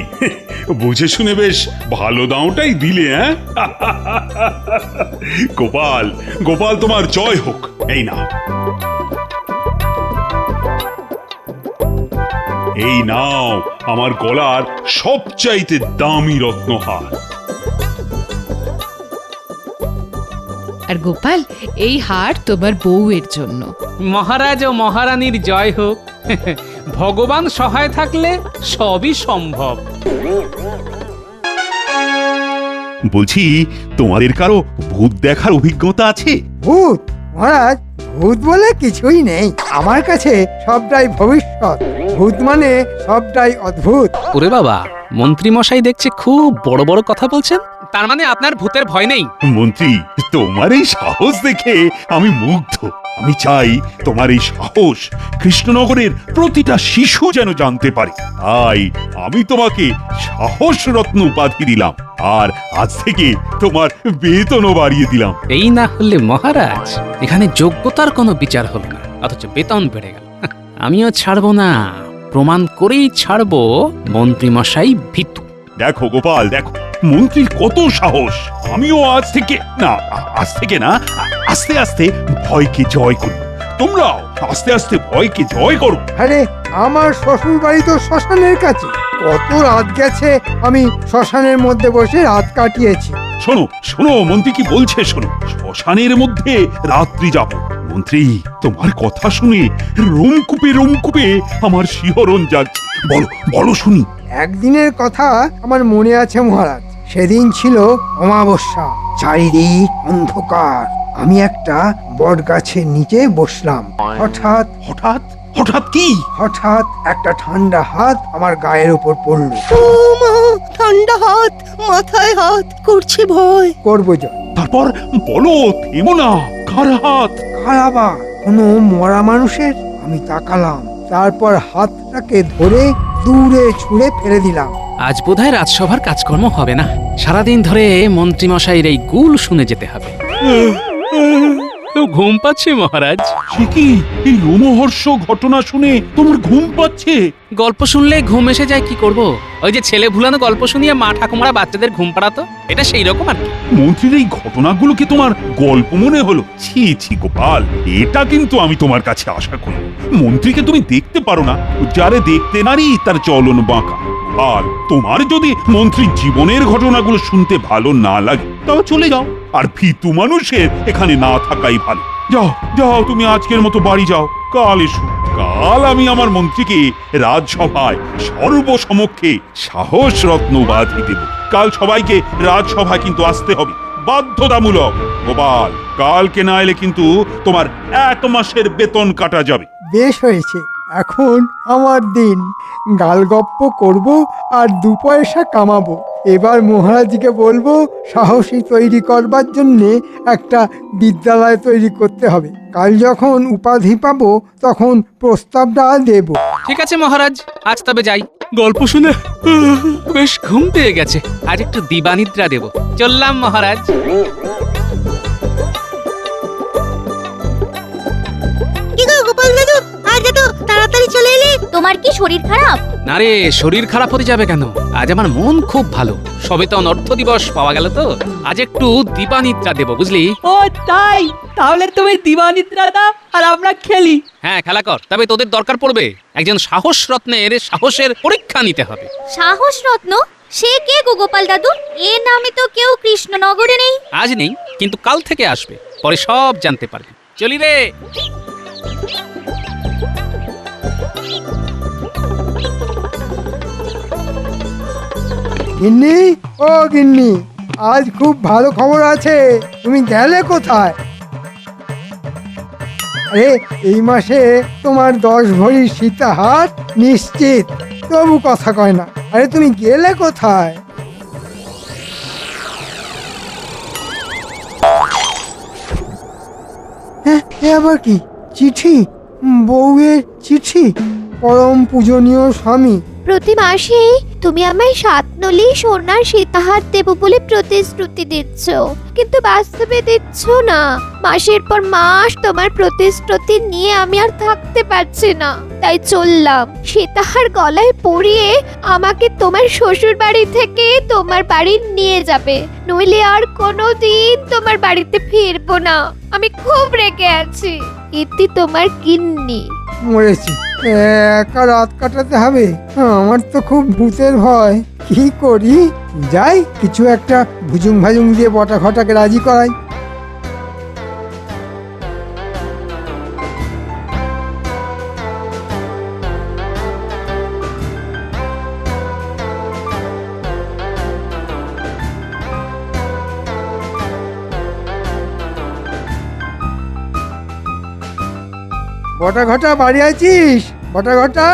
বুঝে শুনে বেশ ভালো দাওটাই দিলে। হ্যাঁ গোপাল, গোপাল তোমার জয় হোক। এই না, এই নাও আমার গলার সবচাইতে দামি রত্নহার। আর গোপাল, এই হার তোমার বউয়ের জন্য। মহারাজ ও মহারানীর জয় হোক। ভগবান সহায় থাকলে সবই সম্ভব। বলছি, তোমাদের কারো ভূত দেখার অভিজ্ঞতা আছে? ভূত? মহারাজ, ভূত বলে কিছুই নেই আমার কাছে, সবটাই ভবিষ্যৎ। ভূত মানে সবটাই অদ্ভুত। ওরে বাবা, মন্ত্রী মশাই দেখছে খুব বড় বড় কথা বলছেন। তার মানে আপনার ভূতের ভয় নেই? মন্ত্রী, তোমার এই সাহস দেখে আমি মুগ্ধ। আমি চাই তোমার এই সাহস কৃষ্ণনগরের প্রতিটা শিশু যেন জানতে পারে। তাই আমি তোমাকে সাহস রত্ন উপাধি দিলাম, আর আজ থেকে তোমার বেতনও বাড়িয়ে দিলাম। এই না হলে মহারাজ, এখানে যোগ্যতার কোনো বিচার হলো না, অথচ বেতন বেড়ে গেল। আমিও ছাড়বো না, প্রমাণ করেই ছাড়বো মন্ত্রী মশাই ভীতু। দেখো গোপাল, দেখো মন্ত্রীর কত সাহস। আমিও আজ থেকে না, আস্তে আস্তে ভয়কে জয় করি। তোমরাও আস্তে আস্তে ভয়কে জয় করো। আরে, আমার শ্বশুর বাড়ি তো শ্মশানের কাছে। কত রাত গেছে আমি শ্মশানের মধ্যে বসে রাত কাটিয়েছি। শোনো শোনো, মন্ত্রী কি বলছে শোনো। শ্মশানের মধ্যে রাত্রি যাব। মন্ত্রী, তোমার কথা শুনে রোমকূপে রোমকূপে আমার শিহরণ যাচ্ছে। বলো বলো শুনি। একদিনের কথা আমার মনে আছে মহারাজ। সেদিন ছিল অমাবস্যা, চারিদিক অন্ধকার। আমি একটা বট গাছের নিচে বসলাম। হঠাৎ হঠাৎ হঠাৎ কি? হঠাৎ একটা ঠান্ডা হাত আমার গায়ের উপর পড়ল। ঠান্ডা হাত, মাথায় হাত, করছে ভয়। করবো জয়। তারপর বলো, থেমো না। কার হাত? কার আবার? কোনো মরা মানুষের। আমি তাকালাম, তারপর হাতটাকে ধরে দূরে ছুঁড়ে ফেলে দিলাম। আজ বোধহয় রাজসভার কাজকর্ম হবে না, সারাদিন ধরে মন্ত্রী মশাইয়ের এই গুল শুনে যেতে হবে। ঘুম পাচ্ছে মহারাজ। সে কি, এই রোমহর্ষ ঘটনা শুনে তোমার ঘুম পাচ্ছে? গল্প শুনলে ঘুম এসে যায়, কি করব? ওই যে ছেলে ভুলানো গল্প শুনিয়ে মা ঠাকুমারা বাচ্চাদের ঘুম পাড়াতো, এটা সেই রকম আর কি। মন্ত্রীর এই ঘটনাগুলোকে তোমার গল্প মনে হলো? ছি ছি গোপাল, এটা কিন্তু আমি তোমার কাছে আশা করি। মন্ত্রীকে তুমি দেখতে পারো না, যারে দেখতে নারী তার চলন বাঁকা। আর তোমার যদি মন্ত্রীর জীবনের ঘটনাগুলো শুনতে ভালো না লাগে, তবে চলে যাও। আর ভীতু মানুষের এখানে না থাকাই ভালো। যাও যাও, তুমি আজকের মতো বাড়ি যাও। কাল এসো। কাল আমি আমার মন্ত্রীকে রাজসভায় সর্বসমক্ষে সাহস রত্ন উপাধি দেব। কাল সবাইকে রাজসভায় কিন্তু আসতে হবে, বাধ্যতামূলক। গোপাল, কালকে না এলে কিন্তু তোমার 1 মাসের বেতন কাটা যাবে। বেশ হয়েছে, এখন আমার দিন। গালগপ্প করব আর 2 পয়সা কামাবো। এবার মহারাজকে বলবো সাহসী তৈরি করবার জন্য একটা বিদ্যালয় তৈরি করতে হবে। কাল যখন উপাধি পাবো তখন প্রস্তাবটা দেব। ঠিক আছে মহারাজ, আজ তবে যাই। গল্প শুনে বেশ ঘুম পেয়ে গেছে, আজ একটু দিবানিদ্রা দেব। চললাম মহারাজ। কি গো গোপাল দাদু, আজ এত তাড়াতাড়ি চলে এলে? তোমার তোমার কি শরীর খারাপ? না রে, শরীর খারাপ হতে যাবে কেন? আজ আমার মন খুব ভালো। সবে তো অনর্থ দিবস পাওয়া গেল, তো আজ একটু দিবানিদ্রা দেবো, বুঝলি? ও তাই? তাহলে তুমি দিবানিদ্রা দাও আর আমরা খেলি। হ্যাঁ, খেলা কর। তবে তোদের দরকার পড়বে একজন সাহস রত্নের সাহসের পরীক্ষা নিতে হবে। সাহস রত্ন? সে কে গো গোপাল দাদু? এ নামে তো কেউ কৃষ্ণনগরে নেই। আজ নেই, কিন্তু কাল থেকে আসবে, পরে সব জানতে পারবে। চলি রে। গিন্নি, ও গিন্নি, আজ খুব ভালো খবর আছে। তুমি গেলে কোথায়? আরে এই মাসে তোমার 10 ভরি সীতাহার নিশ্চিত, তবু কথা কয় না। আরে তুমি গেলে কোথায়? হ্যাঁ, এ আবার কি? চিঠি? বউয়ের চিঠি? পরম পূজনীয় স্বামী, প্রতি মাসে তুমি আমায় 7 নলি সোনার সীতাহার দেব বলে প্রতিশ্রুতি দিচ্ছ, কিন্তু বাস্তবে দিচ্ছ না। মাসের পর মাস তোমার প্রতিশ্রুতি নিয়ে আমি আর থাকতে পারছি না, তাই চললাম। সীতাহার গলায় পরিয়ে আমাকে তোমার শ্বশুর বাড়ি থেকে তোমার বাড়ি নিয়ে যাবে, নইলে আর কোনোদিন তোমার বাড়িতে ফিরবো না। আমি খুব রেগে আছি। ইতি তোমার গিন্নি। মরেছি, একা রাত কাটাতে হবে। আমার তো খুব ভূতের ভয়। কি করি? যাই, কিছু একটা ভুজুং ভাজুং দিয়ে বটা ঘটাকে রাজি করাই। বটা ঘটা, বাড়ি আছিস? বটা ঘটা,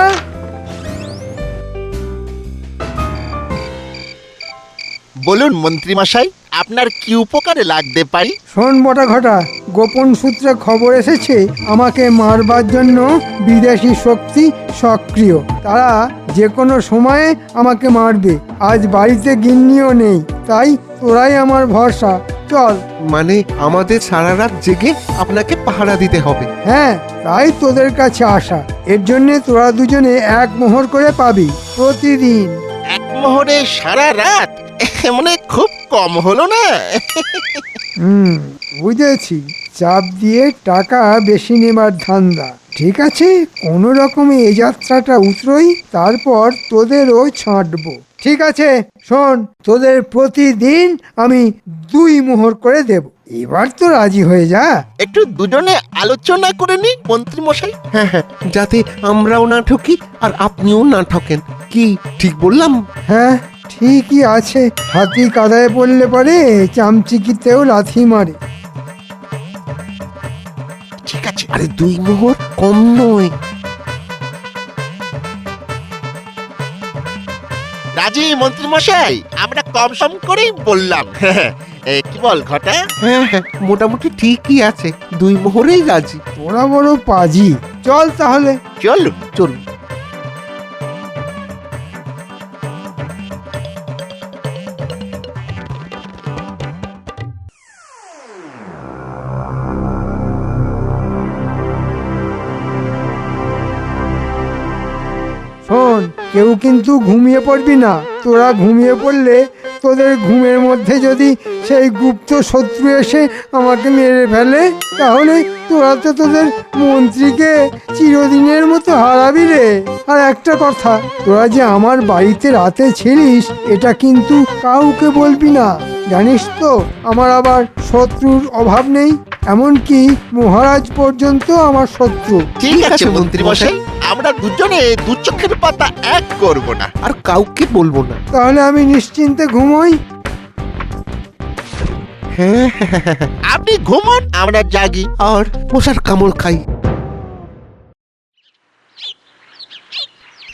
বলুন মন্ত্রী মশাই, আপনার কি উপকারে লাগতে পারি? শোন বটা ঘটা, গোপন সূত্রে খবর এসেছে আমাকে মারবার জন্য বিদেশি শক্তি সক্রিয়। তারা যে কোনো সময়ে আমাকে মারবে। আজ বাড়িতে গিন্নিও নেই, তাই তোরাই আমার ভরসা। চল। মানে আমাদের সারা রাত জেগে আপনাকে পাহারা দিতে হবে? হ্যাঁ, তাই তোদের কাছে আসা। এর জন্য তোরা দুজনে 1 মোহর করে পাবি প্রতিদিন। 1 মোহরে সারা রাত? মানে খুব কম হলো না? বুঝেছি, চাপ দিয়ে টাকা বেশি নেবার ধান্দা। ঠিক আছে, কোনো রকমে এই যাত্রাটা উতরোই, তারপর তোদেরও ছাঁটবো। ঠিক আছে, শোন, তোদের প্রতিদিন আমি 2 মোহর করে দেব। এবার তো রাজি হয়ে যা। একটু দুজনে আলোচনা করে নি মন্ত্রী মশাই। হ্যাঁ হ্যাঁ, যাতে আমরাও না ঠকি আর আপনিও না ঠকেন। কি ঠিক বললাম? হ্যাঁ, ঠিকই আছে। হাতি কাদায় পড়লে পরে চামচিকিতেও লাথি মারে। ঠিক আছে। আরে 2 মোহর কম নয়। রাজি মন্ত্রী মশাই, আমরা কম সম করেই বললাম। কি বল ঘটা? হ্যাঁ হ্যাঁ, মোটামুটি ঠিকই আছে। 2 মোহরেই রাজি। তোরা বড় পাজি। চল তাহলে। চলুন চলুন। শোন, কেউ কিন্তু ঘুমিয়ে পড়বি না। তোরা ঘুমিয়ে পড়লে তোদের ঘুমের মধ্যে যদি সেই গুপ্ত শত্রু এসে আমাকে মেরে ফেলে, তাহলে তোরা তো তোদের মন্ত্রীকে চিরদিনের মতো হারাবি রে। আর একটা কথা, তোরা যে আমার বাড়িতে রাতে ছিলিস, এটা কিন্তু কাউকে বলবি না। জানিস তো, আমার আবার শত্রুর অভাব নেই। এমনকি মহারাজ পর্যন্ত আমার শত্রু। ঠিক আছে মন্ত্রী মশাই, আমরা দুজনে 2 চোখের পাতা এক করব না, আর কাউকে বলবো না। তাহলে আমি নিশ্চিন্তে ঘুমোই। হ্যাঁ, আপনি ঘুমন, আমরা জাগি আর মশার কামড় খাই।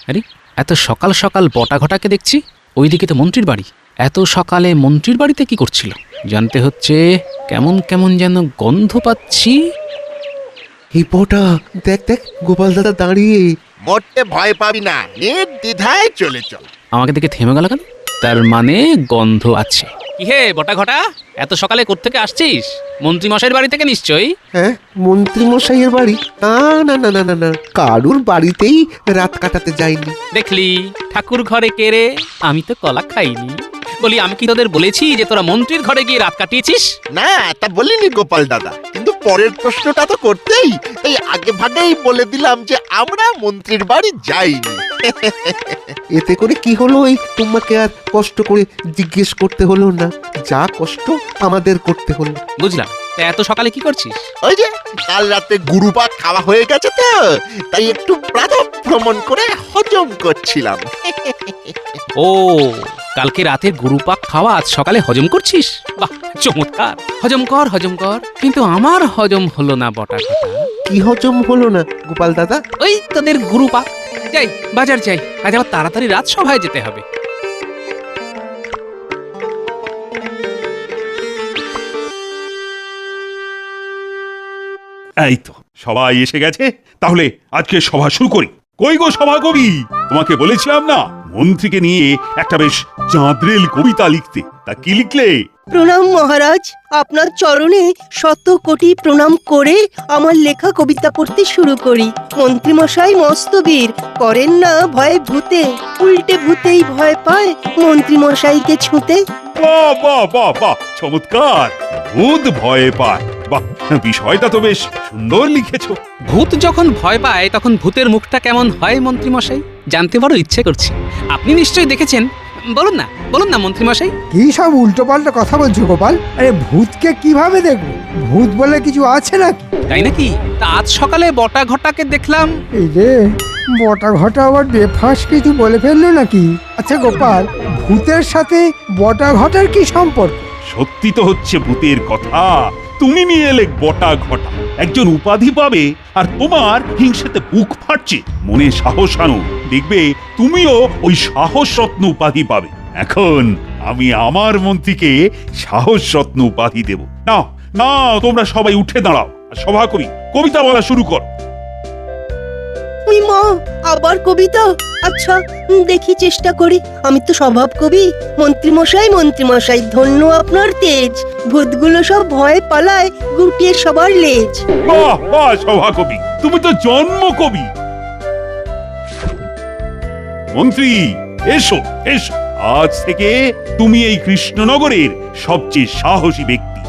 আরে, এত সকাল সকাল বটা ঘটাকে দেখছি। ওইদিকে তো মন্ত্রীর বাড়ি। এত সকালে মন্ত্রীর বাড়িতে কি করছিল? জানতে হচ্ছে। কেমন কেমন যেন গন্ধ পাচ্ছি। এই বটা, দেখ দেখ, গোপাল দাদা দাঁড়িয়ে। মরতে ভয় পাবি না, নির্দ্বিধায় চলে চল। আমাকে দেখে থেমে গেল কেন? তার মানে গন্ধ আছে। কি হে বটা ঘটা, এত সকালে কোত্থেকে আসছিস? মন্ত্রী মশাইয়ের বাড়ি থেকে নিশ্চয়ই। হ্যাঁ, মন্ত্রী মশাইয়ের বাড়ি? না না না না না না, কারুর বাড়িতেই রাত কাটাতে যাইনি। দেখলি ঠাকুর ঘরে কে রে? আমি তো কলা খাইনি। বলি, আমি কি তোদের বলেছি যে তোরা মন্ত্রীর ঘরে গিয়ে রাত কাটিয়েছিস? না, তা বলিনি গোপাল দাদা, কিন্তু পরের প্রশ্নটা তো করতেই এই আগে ভাগেই বলে দিলাম যে আমরা মন্ত্রীর বাড়ি যাইনি। এতে করে কি হলো, এই তোমাকে আর কষ্ট করে জিজ্ঞেস করতে হলো না, যা কষ্ট আমাদের করতে হলো। বুঝলাম। তা এত সকালে কি করছিস? ওই যে কাল রাতে গুরুপাক খাওয়া হয়ে গেছে তো, তাই একটু প্রাতঃ ভ্রমণ করে হজম করছিলাম। ও, কালকে রাতের গুরুপাক খাওয়া আজ সকালে হজম করছিস? বাহ, চমৎকার। হজম কর, হজম কর। কিন্তু আমার হজম হলো না বটা ঘটা। কি হজম হলো না গোপাল দাদা? ওই তোদের গুরুপাক। যাই, বাজার যাই, আজ আবার তাড়াতাড়ি রাত সভায় যেতে হবে। এই তো সবাই এসে গেছে, তাহলে আজকে সভা শুরু করি। কই গো সভা কবি, তোমাকে বলেছিলাম না মন্ত্রীকে নিয়ে একটা বেশ চাঁদরেল কবিতা লিখতে, তা কি লিখলে? প্রণাম মহারাজ, আপনার চরণে শত কোটি প্রণাম করে আমার লেখা কবিতা পড়তে শুরু করি। মন্ত্রীমশাই মস্ত বীর, করেন না ভয়ে ভূতে, উল্টে ভূতেই ভয় পায় মন্ত্রীমশাইকে ছুঁতে। বাহ বাহ বাহ বাহ, চমৎকার। ভূত ভয় পায়, বাহ, বিষয়টা তো বেশ সুন্দর লিখেছো। ভূত যখন ভয় পায় তখন ভূতের মুখটা কেমন হয় মন্ত্রী মশাই? জানতে বড় ইচ্ছে করছে। আপনি নিশ্চয়ই দেখেছেন, বলুন না, বলুন না মন্ত্রী মশাই। কি সব উল্টো পাল্টা কথা বলছো গোপাল? আরে ভূতকে কিভাবে দেখবো? ভূত বলে কিছু আছে নাকি? তাই নাকি? তা আজ সকালে বটা ঘটাকে দেখলাম। এই রে, বটা ঘটা আবার বেফাস কিছু বলে ফেললো নাকি? আচ্ছা গোপাল, ভূতের সাথে বটা ঘটার কি সম্পর্ক? সত্যি তো হচ্ছে ভূতের কথা, তুমি নিয়ে এলে বটা ঘটা, একজন উপাধি পাবে আর তোমার হিংসাতে বুক ফাটছে। মনে সাহস আনো, দেখবে তুমিও ওই সাহস রত্ন উপাধি পাবে। এখন আমি আমার মন্ত্রীকে সাহস রত্ন উপাধি দেব। না না, তোমরা সবাই উঠে দাঁড়াও, সভা করি, কবিতা বলা শুরু কর। ওই মা, আবার কবিতা? আচ্ছা দেখি, চেষ্টা করি। আমি তো স্বভাব কবি। মন্ত্রীমশাই ধন্য আপনার তেজ, ভূতগুলো সব ভয় পালায় গুটিয়ে সবার লেজ। বাহ বাহ, সভা কবি, তুমি তো জন্ম কবি। মন্ত্রী এসো এসো, আজ থেকে তুমি এই কৃষ্ণনগরের সবচেয়ে সাহসী ব্যক্তি।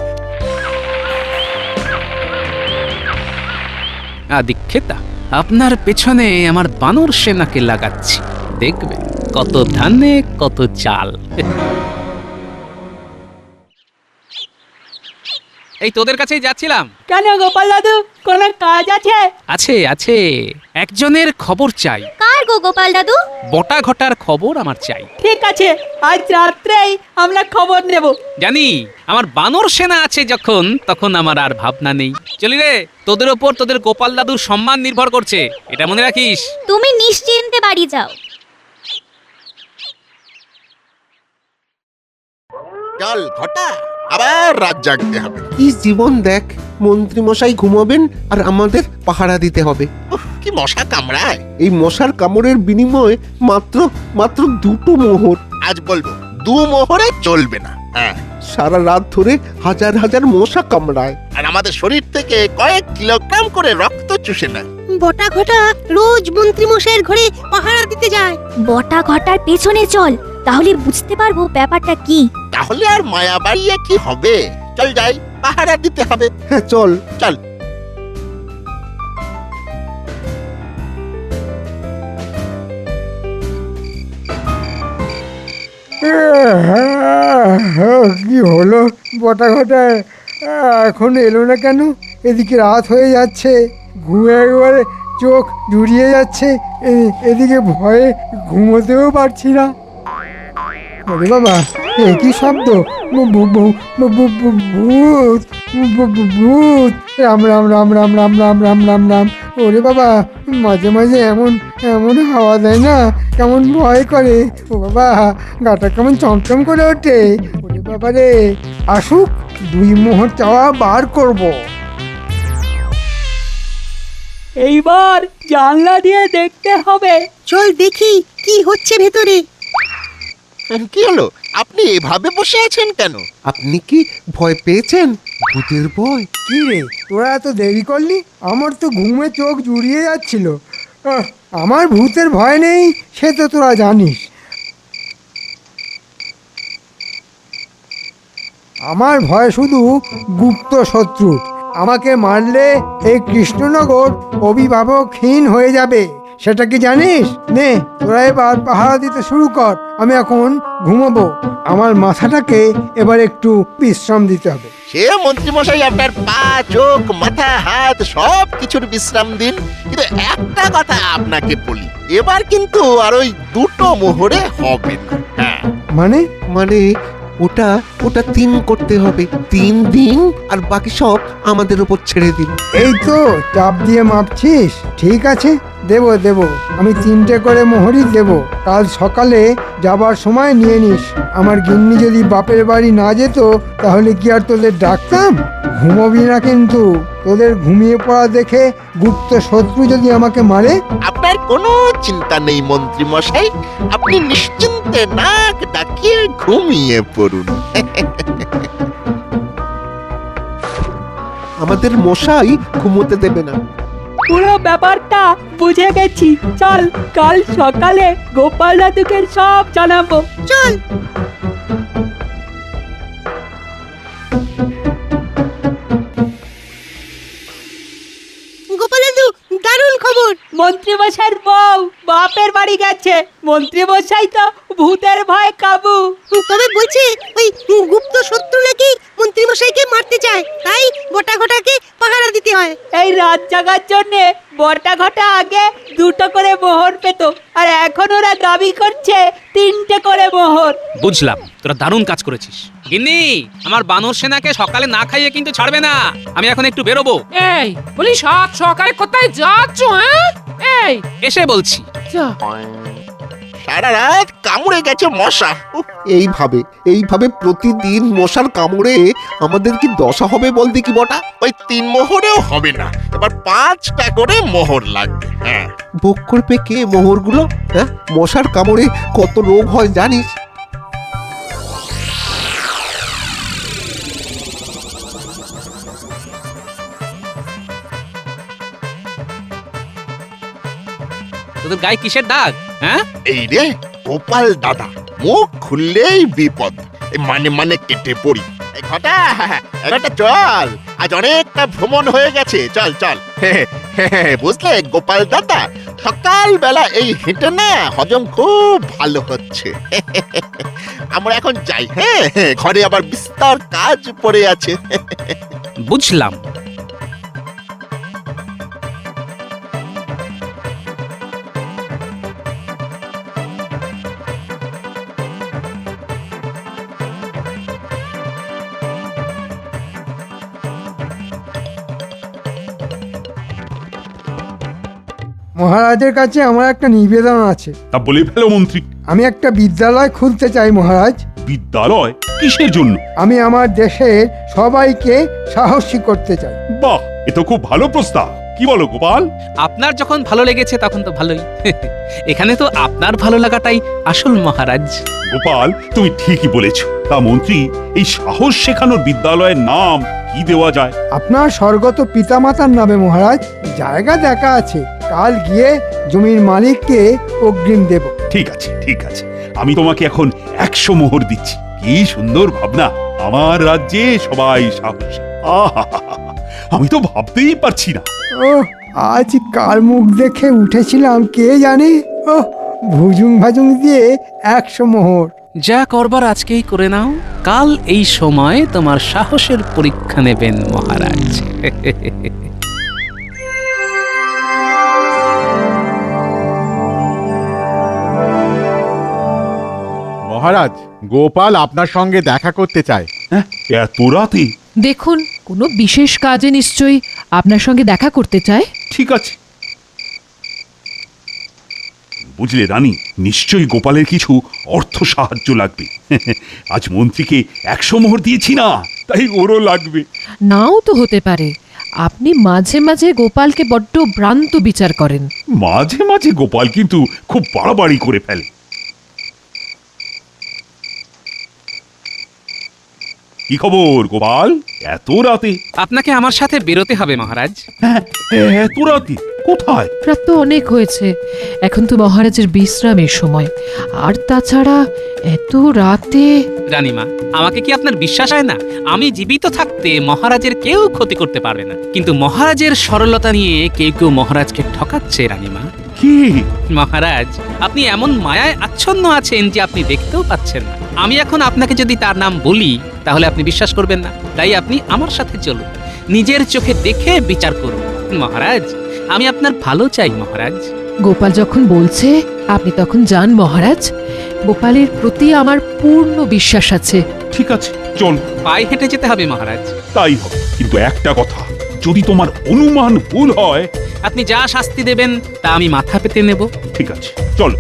আদিক্ষেতা, আপনার পেছনে আমার বানর সেনাকে লাগাচ্ছি, দেখবে কত ধানে কত চাল। এই তোদের কাছেই যাচ্ছিলাম। কেন গোপাল দাদু, কোন কাজ আছে? আছে আছে, একজনের খবর চাই। কার গো গোপাল দাদু? বটা ঘটার খবর আমার চাই। ঠিক আছে, আজ রাত্রেই আমরা খবর নেব। জানি আমার বানর সেনা আছে যখন, তখন আমার আর ভাবনা নেই। চলি রে, তোদের ওপর তোদের গোপাল দাদুর সম্মান নির্ভর করছে, এটা মনে রাখিস। তুমি নিশ্চিন্তে বাড়ি যাও। চল ঘটা, আবার রাত জাগতে হবে। কি জীবন দেখ, মন্ত্রী মশাই ঘুমাবেন আর আমাদের পাহারা দিতে হবে। কি মশা কামড়ায়! এই মশার কামড়ের বিনিময়ে মাত্র মাত্র 2টো মোহর। আজ বলবো 2 মোহরে চলবে না। হ্যাঁ, সারা রাত ধরে হাজার হাজার মশা কামড়ায়, আর আমাদের শরীর থেকে কয়েক কিলোগ্রাম করে রক্ত চুষে নেয়। বটা ঘটা রোজ মন্ত্রীমশাইয়ের ঘরে পাহারা দিতে যায়। বটা ঘটার পেছনে চল, তাহলে বুঝতে পারবো ব্যাপারটা কি। তাহলে আর মায়া বাড়িয়ে কি হবে? চল যাই, পাহারা দিতে হবে। হ্যাঁ চল চল। কি হলো বটা ঘটা, এখন এলো না কেন? এদিকে রাত হয়ে যাচ্ছে, ঘুমে একবারে চোখ জুড়িয়ে যাচ্ছে, এদিকে ভয়ে ঘুমোতেও পারছি না। ওরে বাবা, একই শব্দ, ভূত ভূত, রাম রাম রাম রাম রাম রাম রাম রাম রাম। ওরে বাবা, মাঝে মাঝে এমন এমন হাওয়া দেয় না, কেমন ভয় করে। ও বাবা, গাটা কেমন চমচম করে ওঠে। ওরে বাবা রে, আসুক, 2 মোহর চাওয়া বার করব। এইবার জানলা দিয়ে দেখতে হবে। চল দেখি কি হচ্ছে ভেতরে। কি হলো আপনি এভাবে বসে আছেন কেন? আপনি কি ভয় পেয়েছেন? ভূতের ভয়? কি রে তোরা এত দেরি করলি? আমার তো ঘুমে চোখ জুড়িয়ে যাচ্ছিল। আমার ভূতের ভয় নেই সে তো তোরা জানিস। আমার ভয় শুধু গুপ্ত শত্রুর। আমাকে মারলে এই কৃষ্ণনগর অভিভাবকহীন হয়ে যাবে, সেটা কি জানিস? নে তোরা এবার পাহারা দিতে শুরু কর, আমি এখন ঘুমাবো। আমার মাথাটাকে এবার একটু বিশ্রাম দিতে হবে। সে মন্ত্রীমশাই আপনার পা চোখ মাথা হাত সব কিছুর বিশ্রাম দিন, কিন্তু একটা কথা আপনাকে বলি, এবার কিন্তু আর ওই দুটো মোহরে হবে না। হ্যাঁ মানে ওটা 3 করতে হবে। 3 দিন আর বাকি সব আমাদের উপর ছেড়ে দিন। এই তো চাপ দিয়ে মাপছিস, ঠিক আছে দেব আমি 3টে করে মোহরই দেব। কাল সকালে যাবার সময় নিয়ে নিস। আমার গিন্নি যদি বাপের বাড়ি না যেত তাহলে কি আর তোদের ডাকতাম? ঘুমোবি না কিন্তু, তোদের ঘুমিয়ে পড়া দেখে গুপ্ত শত্রু যদি আমাকে মারে। আপনার কোনো চিন্তা নেই মন্ত্রী মশাই, আপনি নিশ্চিন্তে নাক ডাকিয়ে ঘুমিয়ে পড়ুন। আমাদের মশাই ঘুমোতে দেবে না। পুরো ব্যাপারটা বুঝে গেছি, চল কাল সকালে গোপাল দাদুকে সব জানাবো। চল। গোপাল দাদু, দারুণ খবর। মন্ত্রী মশাইয়ের বউ বাপের বাড়ি গেছে। মন্ত্রী মশাই তো ভূতের ভয়ে কাবু। তবে বলছে ওই গুপ্ত শত্রু নাকি মন্ত্রী মশাইকে মারতে চায়, তাই গোটা গোটাকে পাহারা দিতে হয়। এই রাত জাগার জন্য বটা ঘটা আগে 2টো করে মোহর পেত, আর এখন ওরা দাবি করছে 3টে করে মোহর। বুঝলাম, তোরা দারুণ কাজ করেছিস। গিন্নি, আমার বানর সেনাকে সকালে না খাইয়ে কিন্তু ছাড়বে না। আমি এখন একটু বেরোবো। এই বলি সাত সকালে কোথায় যাচ্ছ? এই এসে বলছি। সারা রাত কামড়ে গেছে মশা। এইভাবে প্রতিদিন মশার কামড়ে আমাদের কি দশা হবে বল দেখি বটা? ওই 3 মোহরেও হবে না, এবার 5টা করে মোহর লাগবে। হ্যাঁ, ভোগ করবে কে মোহরগুলো? হ্যাঁ, মশার কামড়ে কত রোগ হয় জানিস? তোদের গায়ে কিসের দাগ? হ্যাঁ, এই রে গোপাল দাদা, মুখ খুললেই বিপদ। মানে কেটে পড়ি। ঘটা চল, আজ অনেকটা ভ্রমণ হয়ে গেছে, চল চল। বুঝলে গোপাল দাদা, সকালবেলা এই হেঁটে না হজম খুব ভালো হচ্ছে। আমরা এখন যাই। হ্যাঁ, ঘরে আবার বিস্তর কাজ পড়ে আছে। বুঝলাম। মহারাজের কাছে আমার একটা নিবেদন আছে। তা বলে ফেলো মন্ত্রী। আমি একটা বিদ্যালয় খুলতে চাই মহারাজ। বিদ্যালয়? কিসের জন্য? আমি আমার দেশের সবাইকে সাহসী করতে চাই। বাহ, এ তো খুব ভালো প্রস্তাব। কি বলো গোপাল? আপনার যখন ভালো লেগেছে তখন তো ভালোই। এখানে তো আপনার ভালো লাগাটাই আসল মহারাজ। গোপাল, তুমি ঠিকই বলেছো। তা মন্ত্রী, এই সাহস শেখানোর বিদ্যালয়ের নাম কি দেওয়া যায়? আপনার স্বর্গত পিতামাতার নামে মহারাজ। জায়গা দেখা আছে, কাল গিয়ে জমির মালিককে অগ্রিম দেব। ঠিক আছে, আমি তোমাকে এখন 100 মোহর দিচ্ছি। কি সুন্দর ভাবনা! আমার রাজ্যে সবাই সাহসী। আমি তো ভাবতেই পারছি না। ও আজ কার মুখ দেখে উঠেছিলাম কে জানে। ও ভুজুং ভাজুং দিয়ে 100 মোহর। যা করবার আজকেই করে নাও, কাল এই সময় তোমার সাহসের পরীক্ষা নেবেন মহারাজ। মহারাজ, গোপাল আপনার সঙ্গে দেখা করতে চায়। এত রাতে? দেখুন, কোনো বিশেষ কাজে নিশ্চয়ই আপনার সঙ্গে দেখা করতে চায়। ঠিক আছে। বুঝলে রানী, নিশ্চয়ই গোপালের কিছু অর্থ সাহায্য লাগবে। আজ মন্ত্রীকে 100 মোহর দিয়েছি না, তাই ওরও লাগবে। নাও তো হতে পারে। আপনি মাঝে মাঝে গোপালকে বড্ড ভ্রান্ত বিচার করেন। মাঝে মাঝে গোপাল কিন্তু খুব বাড়াবাড়ি করে ফেলে। কি খবর গোপাল, এত রাতে? আপনাকে আমার সাথে বেরোতে হবে মহারাজ। এত রাতে কোথায়? রাত তো অনেক হয়েছে, এখন তো মহারাজের বিশ্রামের সময়। আর তাছাড়া এত রাতে। রানীমা, আমাকে কি আপনার বিশ্বাস হয় না? আমি জীবিত থাকতে মহারাজের কেউ ক্ষতি করতে পারবে না, কিন্তু মহারাজের সরলতা নিয়ে কেউ কেউ মহারাজকে ঠকাচ্ছে। রানীমা, কি মহারাজ, আপনি এমন মায়ায় আচ্ছন্ন আছেন যে আপনি দেখতেও পাচ্ছেন না। আমি এখন আপনাকে যদি তার নাম বলি তাহলে আপনি বিশ্বাস করবেন না, তাই আপনি আমার সাথে চলুন, নিজের চোখে দেখে বিচার করুন। মহারাজ, আমি আপনার ভালো চাই মহারাজ। গোপাল যখন বলছে আপনি তখন যান মহারাজ, গোপালের প্রতি আমার পূর্ণ বিশ্বাস আছে। ঠিক আছে, চল। পায়ে হেঁটে যেতে হবে মহারাজ। তাই হবে, কিন্তু একটা কথা, যদি তোমার অনুমান ভুল হয়, আপনি যা শাস্তি দেবেন তা আমি মাথা পেতে নেব। ঠিক আছে, চলো।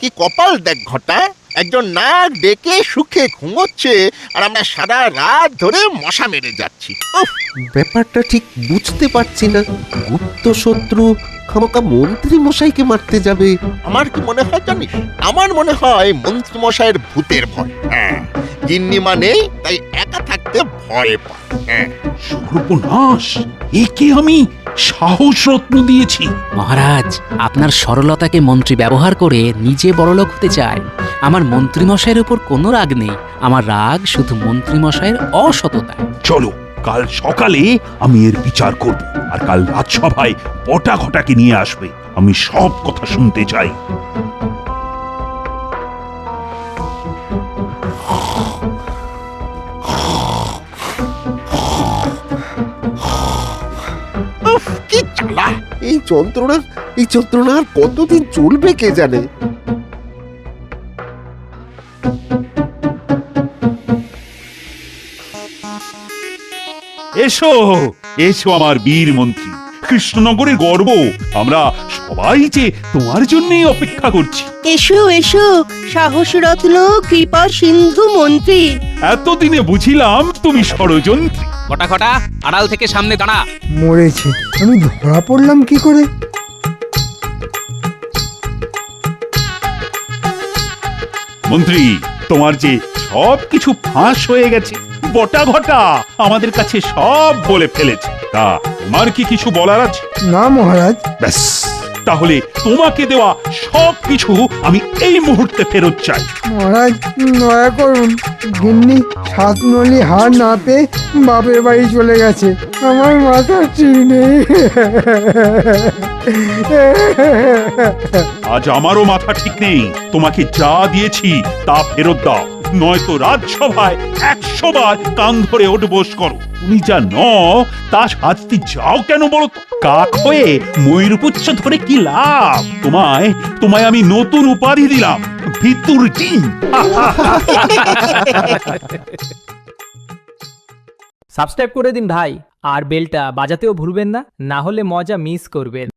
কি কপাল দেখ ঘটা, একজন নাক ডেকে সুখে ঘুমোচ্ছে আর আমরা সারা রাত ধরে মশা মেরে যাচ্ছি। ব্যাপারটা ঠিক বুঝতে পারছি না। গুপ্ত শত্রু খামোকা মন্ত্রী মশাইকে মারতে যাবে। আমার কি মনে হয় জানিস? আমার মনে হয় মন্ত্রী মশাইয়ের ভূতের ভয়। হ্যাঁ, গিন্নিমা নেই তাই একা থাকতে ভয় পায়। হ্যাঁ, সর্বনাশ, একে আমি সাহস রত্ন দিয়েছি। মহারাজ, আপনার সরলতাকে মন্ত্রী ব্যবহার করে নিজে বড়লোক হতে চায়। আমার মন্ত্রীমশাইয়ের উপর কোনো রাগ নেই, আমার রাগ শুধু মন্ত্রীমশাইয়ের অসততায়। চলো, কাল সকালে আমি এর বিচার করব, আর কাল রাজসভায় পটা ঘটাকে নিয়ে আসবে। আমি সব কথা শুনতে চাই। কি জ্বালা! এই যন্ত্রণা আর কতদিন চলবে কে জানে। এসো এসো আমার বীর মন্ত্রী, কৃষ্ণনগরের গর্ব। আমরা সবাই যে তোমার জন্যই অপেক্ষা করছি। এসো এসো সাহস রত্ন কৃপা সিন্ধু মন্ত্রী। এতদিনে বুঝিলাম তুমি ষড়যন্ত্রী। ঘটা ঘটা, আড়াল থেকে সামনে দাঁড়া। মরেছে, আমি ধরা পড়লাম কি করে? মন্ত্রী, তোমার যে সব কিছু ফাঁস হয়ে গেছে। বটা ঘটা আমাদের কাছে সব বলে ফেলেছে। তা তোমার কি কিছু বলার আছে? না মহারাজ। ব্যাস, তাহলে তোমাকে দেওয়া সব কিছু আমি এই মুহূর্তে ফেরত চাই। মহারাজ দয়া করুন, গিন্নি 7 নলি হার না পেয়ে বাপের বাড়ি চলে গেছে। আমার মাথা ঠিক নেই। আজ আমারও মাথা ঠিক নেই। তোমাকে যা দিয়েছি তা ফেরত দাও, নয়তো রাজসভায় 100 বার কান ধরে ওঠবোস করো। তুমি যা নও তা শাস্তি যাও কেন বলো তো? কাক হয়ে ময়ূরপুচ্ছ ধরে কি লাভ? তোমায় আমি নতুন উপাধি দিলাম, ভিতুর ডিম। সাবস্ক্রাইব করে দিন ভাই, আর বেলটা বাজাতেও ভুলবেন না, না হলে মজা মিস করবেন।